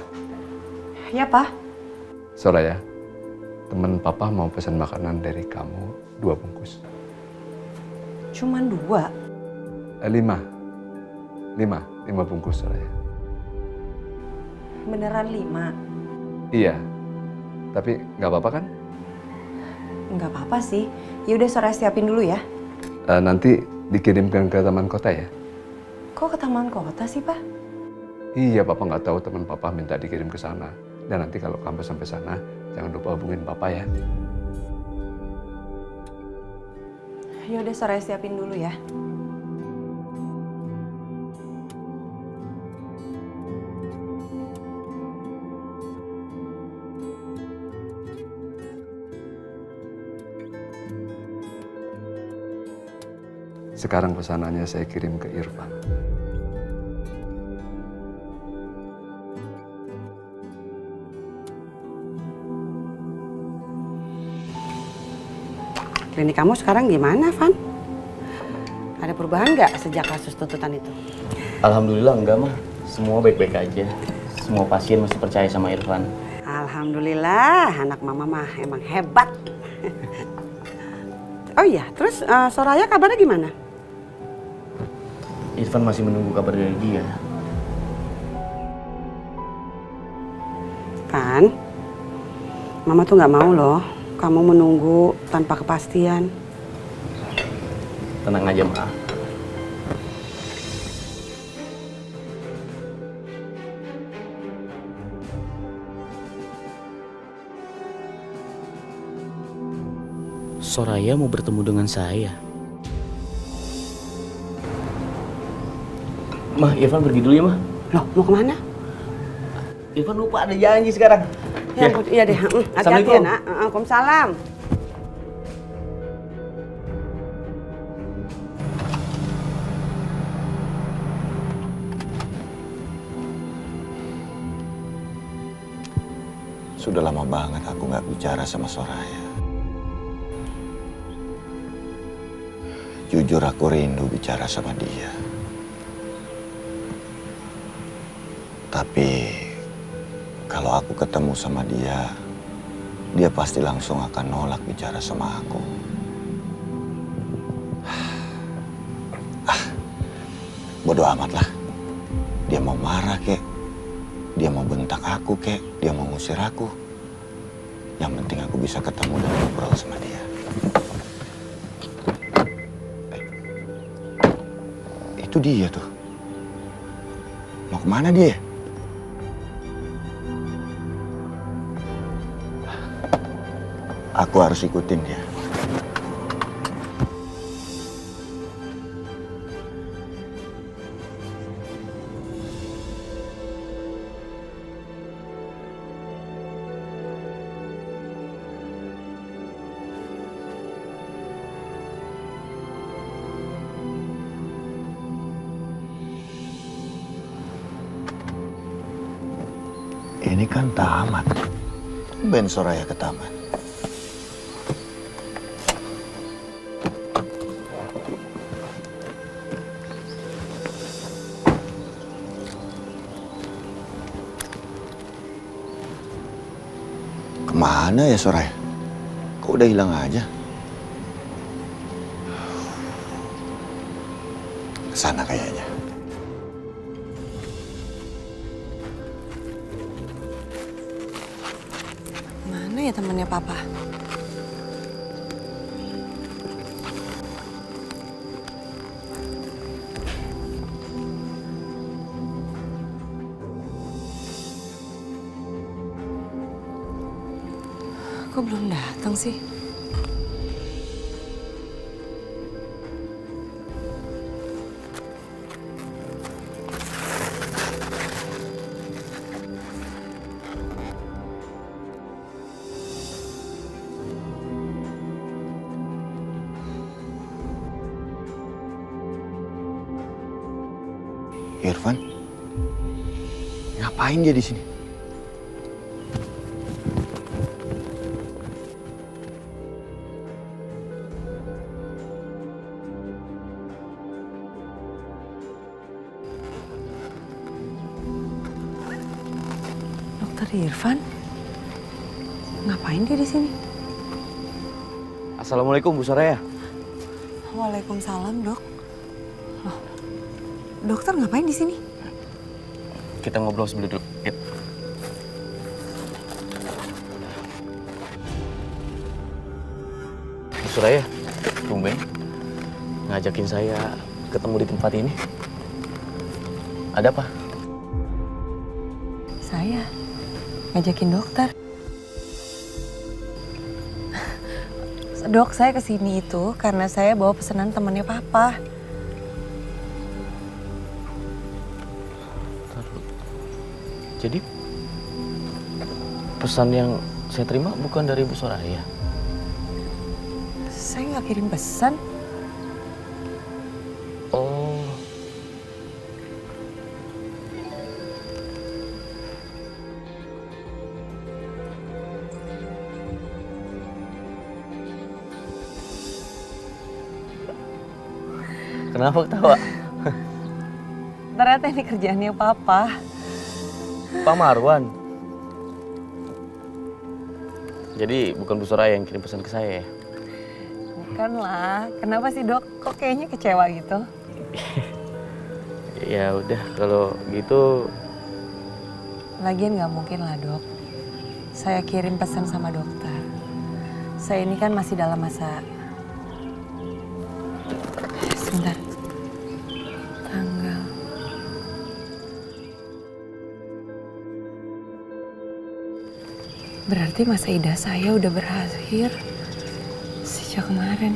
Ya, Pak. Soraya, teman Papa mau pesan makanan dari kamu 2 bungkus. Cuman 2. 5 bungkus, Soraya. Beneran 5? Iya, tapi nggak apa-apa kan? Nggak apa-apa sih. Ya udah Soraya siapin dulu ya. Nanti dikirimkan ke taman kota ya? Kok ke taman kota sih, Pak? Iya, Papa nggak tahu teman Papa minta dikirim ke sana. Dan nanti kalau kamu sampai sana, jangan lupa hubungin Papa ya. Ya udah Soraya siapin dulu ya. Sekarang pesanannya saya kirim ke Irfan. Klinik kamu sekarang gimana, Van? Ada perubahan nggak sejak kasus tuntutan itu? Alhamdulillah enggak mah, semua baik-baik aja. Semua pasien masih percaya sama Irfan. Alhamdulillah, anak mama mah emang hebat. Oh iya, terus Soraya kabarnya gimana? Irfan masih menunggu kabar dari dia. Van, mama tuh nggak mau loh kamu menunggu tanpa kepastian. Tenang aja, Ma. Soraya mau bertemu dengan saya. Mah, Irfan pergi dulu ya, Mah. Loh, mau kemana? Irfan lupa ada janji sekarang. Ya, ampun, iya deh. Hati-hati ya, Nak. Waalaikumsalam. Sudah lama banget aku nggak bicara sama Soraya. Jujur aku rindu bicara sama dia. Tapi kalau aku ketemu sama dia, dia pasti langsung akan nolak bicara sama aku. Bodoh amat lah. Dia mau marah kek, dia mau bentak aku kek, dia mau ngusir aku. Yang penting aku bisa ketemu dan ngobrol sama dia. Itu dia tuh. Mau kemana dia? Aku harus ikutin dia. Ini kan taman. Ben Soraya ke taman. Kemana ya Soraya? Kok udah hilang aja? Kesana kayaknya. Mana ya temannya Papa? Kok belum datang sih? Irfan? Ngapain dia di sini? Dokter Irfan? Ngapain dia di sini? Assalamualaikum Bu Soraya. Waalaikumsalam, Dok. Loh, dokter ngapain di sini? Kita ngobrol sebelum duduk. Yuk. Bu Soraya, tumben ngajakin saya ketemu di tempat ini. Ada apa? Saya ngajakin dokter. Dok, saya kesini itu karena saya bawa pesanan temannya Papa. Jadi pesan yang saya terima bukan dari Bu Soraya. Saya nggak kirim pesan. Oh. Kenapa ketawa? Ternyata ini kerjaannya Papa. Pak Marwan. Jadi bukan Bu Soraya yang kirim pesan ke saya ya? Bukan lah. Kenapa sih, Dok? Kok kayaknya kecewa gitu? Ya udah kalau gitu. Lagian nggak mungkin lah, Dok. Saya kirim pesan sama dokter. Saya ini kan masih dalam masa... Sebentar. Tanggal... Berarti masa idah saya udah berakhir sejak kemarin.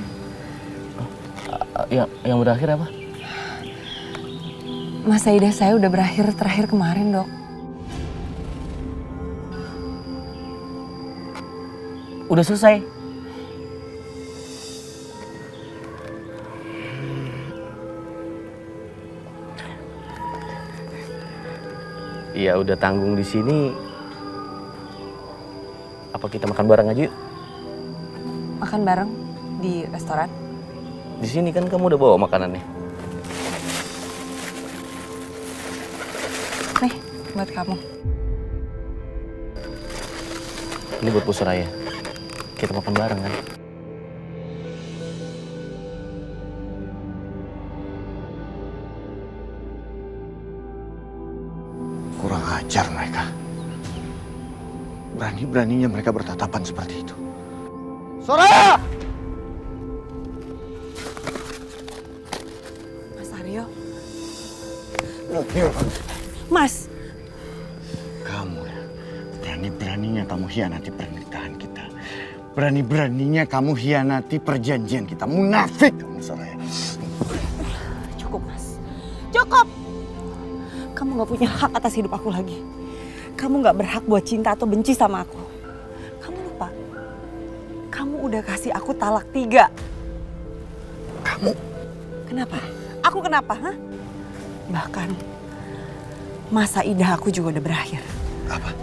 Yang berakhir apa? Masa idah saya udah berakhir terakhir kemarin, Dok. Udah selesai. Iya udah tanggung di sini. Apa kita makan bareng aja yuk? Makan bareng di restoran? Di sini kan kamu udah bawa makanannya. Nih, buat kamu. Ini buat Bu Soraya. Kita makan bareng kan? Kurang ajar mereka. Berani-beraninya mereka bertatapan seperti itu. Soraya! Mas Aryo. Mas. Kamu ya, berani-beraninya kamu hianati pernikahan kita. Berani-beraninya kamu hianati perjanjian kita. Munafik kamu, Soraya. Cukup, Mas. Cukup! Kamu gak punya hak atas hidup aku lagi. Kamu gak berhak buat cinta atau benci sama aku. Kamu lupa. Kamu udah kasih aku talak 3. Kamu? Kenapa? Aku kenapa, hah? Bahkan masa idah aku juga udah berakhir. Apa?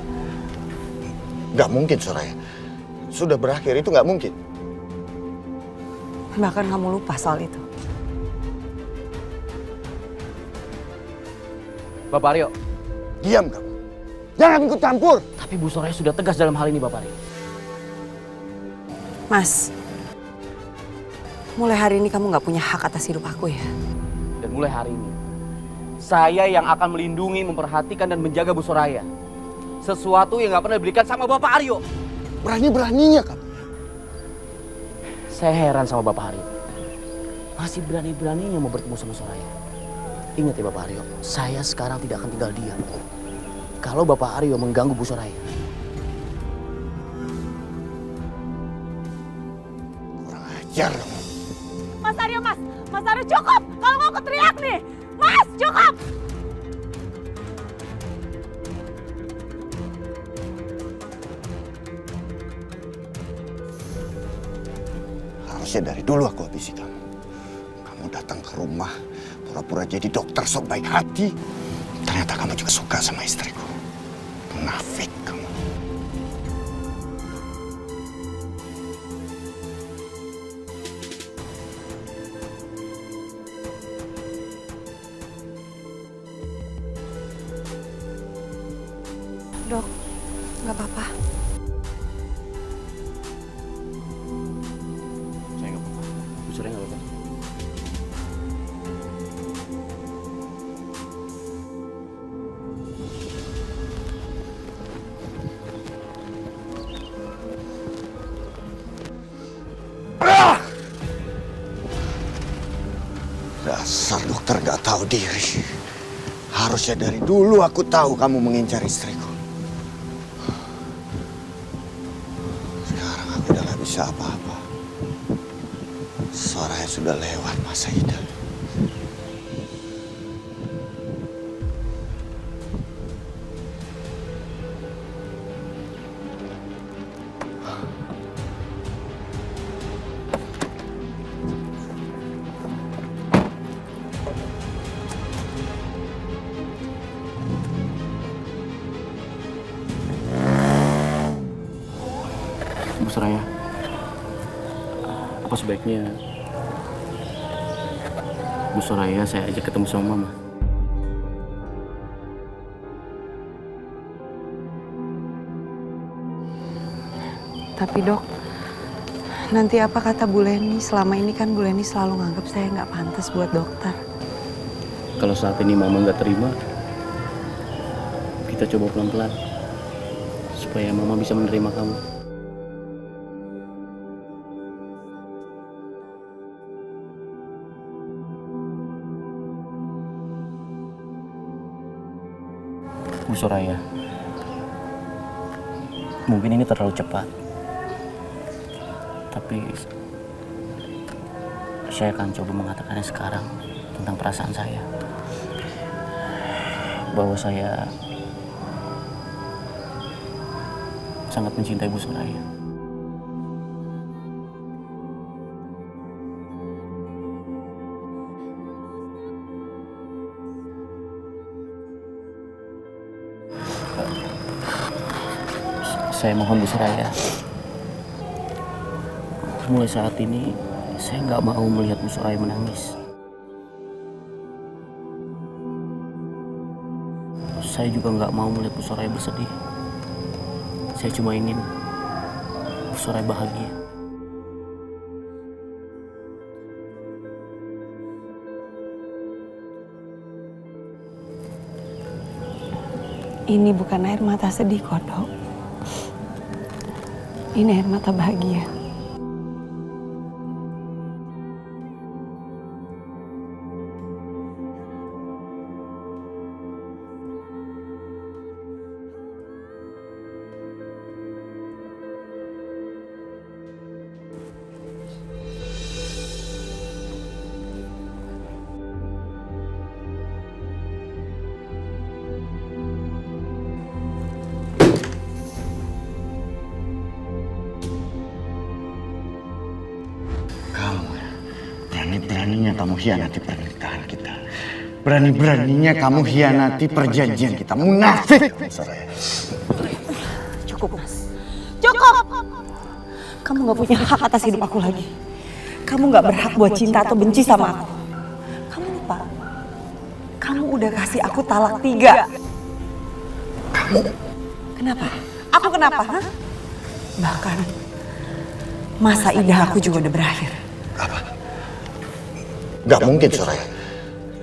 Gak mungkin, Soraya. Sudah berakhir, itu gak mungkin. Bahkan kamu lupa soal itu. Bapak Aryo. Diam kamu. Jangan ikut campur. Tapi Bu Soraya sudah tegas dalam hal ini, Bapak Aryo. Mas, mulai hari ini kamu gak punya hak atas hidup aku ya? Dan mulai hari ini, saya yang akan melindungi, memperhatikan, dan menjaga Bu Soraya. Sesuatu yang gak pernah diberikan sama Bapak Aryo. Berani-beraninya kamu. Saya heran sama Bapak Aryo. Masih berani-beraninya mau bertemu sama Soraya. Ingat ya Bapak Aryo, saya sekarang tidak akan tinggal diam. Kalau Bapak Aryo mengganggu Bu Soraya. Kurang ajar kamu. Mas Aryo, Mas! Mas Aryo cukup! Kalau mau aku teriak nih! Mas, cukup! Harusnya dari dulu aku habisi kamu. Kamu datang ke rumah, pura-pura jadi dokter sok baik hati. ternyata kamu juga suka sama istriku. Munafik kamu. Dok, nggak apa-apa. Saya nggak apa-apa. Bu Suraya nggak apa-apa. Dasar dokter gak tahu diri. Harusnya dari dulu aku tahu kamu mengincar istriku. Sekarang aku udah gak bisa apa-apa. Soraya sudah lewat masa idah. Bu Suraya, apa sebaiknya Bu Suraya saya ajak ketemu sama Mama? Tapi dok, nanti apa kata Bu Leni? Selama ini kan Bu Leni selalu nganggap saya nggak pantas buat dokter. Kalau saat ini Mama nggak terima, kita coba pelan-pelan supaya Mama bisa menerima kamu. Bu Suraya, mungkin ini terlalu cepat, tapi saya akan coba mengatakannya sekarang tentang perasaan saya, bahwa saya sangat mencintai Bu Suraya. Saya mohon Bu Suraya, mulai saat ini saya nggak mau melihat Bu Suraya menangis. Saya juga nggak mau melihat Bu Suraya bersedih. Saya cuma ingin Bu Suraya bahagia. Ini bukan air mata sedih kok, Dok. Ini air mata bahagia. Berani-beraninya kamu hianati pernikahan kita. Berani-beraninya kamu hianati perjanjian kita. Munafik! Soraya. Cukup, Mas. Cukup! Kamu gak punya hak atas hidup aku lagi. Kamu gak berhak buat cinta atau benci sama aku. Kamu lupa? Kamu udah kasih aku talak 3. Kamu? Kenapa? Aku kenapa? Hah? Bahkan masa idah aku juga udah berakhir. Apa? Gak mungkin, Soraya.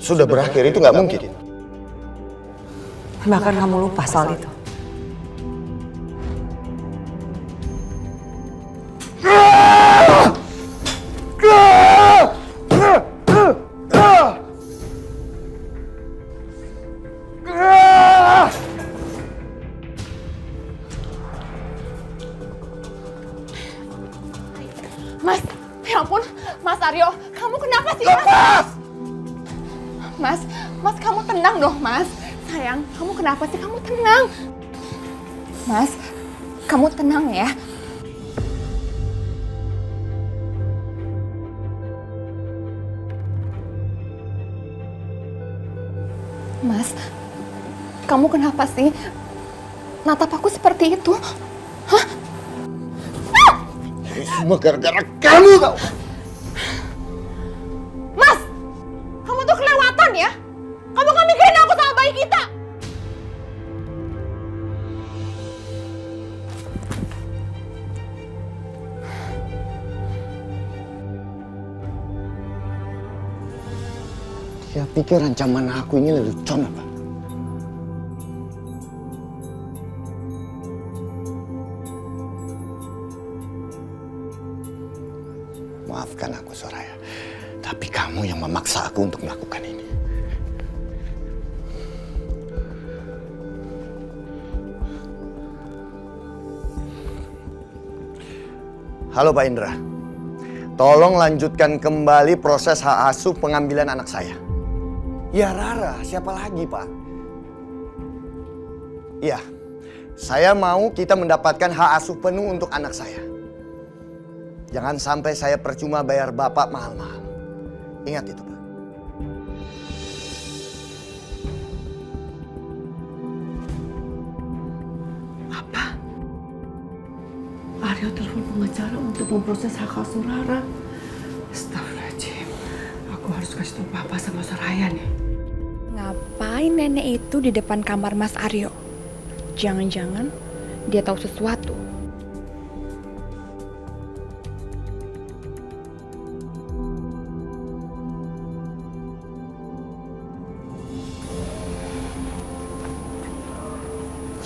Sudah berakhir, itu gak mungkin. Bahkan kamu lupa soal itu. Mas, ya ampun, Mas Aryo, kamu kenapa sih, Mas? Mas, kamu tenang dong, Mas. Sayang, kamu kenapa sih? Kamu tenang. Mas, kamu tenang ya. Kamu kenapa sih natap aku seperti itu? Hah? Ini semua gara-gara kamu tau. Mas! Kamu tuh kelewatan ya? Kamu gak mikirin aku sama bayi kita! Dia pikir ancaman aku ini lelucon apa? Maafkan aku, Soraya. Tapi kamu yang memaksa aku untuk melakukan ini. Halo Pak Indra. Tolong lanjutkan kembali proses hak asuh pengambilan anak saya. Ya Rara, siapa lagi Pak? Iya, saya mau kita mendapatkan hak asuh penuh untuk anak saya. Jangan sampai saya percuma bayar Bapak mahal-mahal. Ingat itu Pak. Apa? Aryo telepon pengacara untuk memproses hak asuh Rara. Astagfirullahaladzim. Aku harus kasih tahu Papa sama Soraya nih. Ngapain nenek itu di depan kamar Mas Aryo? Jangan-jangan dia tahu sesuatu.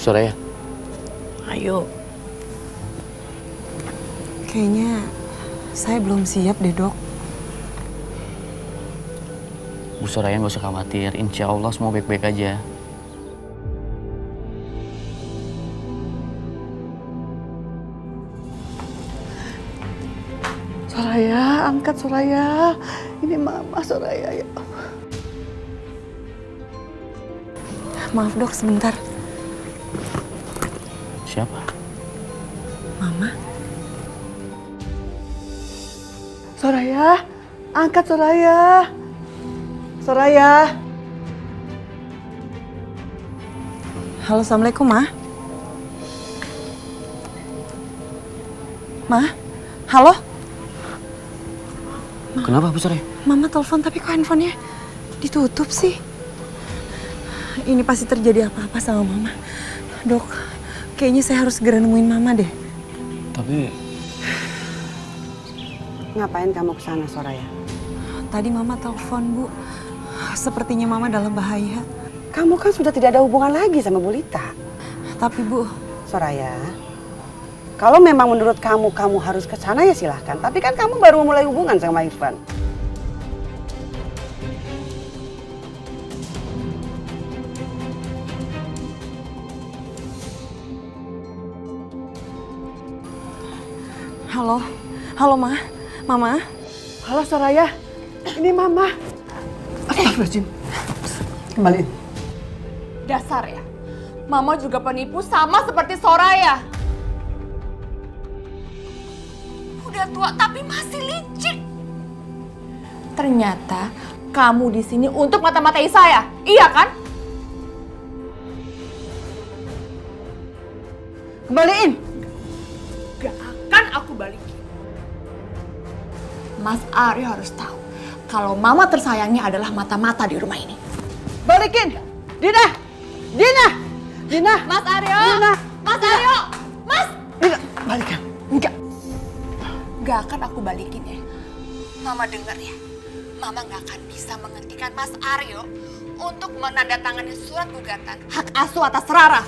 Soraya. Ayo. Kayaknya saya belum siap deh, Dok. Bu Soraya nggak usah khawatir, insya Allah semua baik-baik aja. Soraya, angkat Soraya. Ini Mama Soraya ya. Maaf, Dok, sebentar. Siapa? Mama. Soraya, angkat Soraya. Soraya. Halo, Assalamualaikum, Ma. Ma? Halo? Kenapa Bu Soraya? Mama telepon tapi kok handphonenya ditutup sih? Ini pasti terjadi apa-apa sama Mama. Dok, kayaknya saya harus segera nemuin Mama deh. Tapi Ngapain kamu kesana, Soraya? Tadi Mama telepon, Bu. Sepertinya Mama dalam bahaya. Kamu kan sudah tidak ada hubungan lagi sama Bu Lita. Tapi Bu, Soraya, kalau memang menurut kamu harus ke sana ya silahkan. Tapi kan kamu baru memulai hubungan sama Irfan. halo. Halo, Ma. Mama. Halo Soraya, ini Mama. Astagfirullahaladzim. Kembaliin. Dasar ya. Mama juga penipu sama seperti Soraya. Udah tua tapi masih licik. Ternyata kamu di sini untuk mata-matai saya, iya kan? Kembaliin. Gak akan aku balikin. Mas Aryo harus tahu kalau mama tersayangnya adalah mata-mata di rumah ini. Balikin. Dina. Dina. Dina. Mas Aryo. Dina. Mas Aryo. Mas. Dina, balikan. Enggak. Gak akan aku balikin ya. Mama dengar ya. Mama gak akan bisa menghentikan Mas Aryo untuk menandatangani surat gugatan hak asuh atas Rara.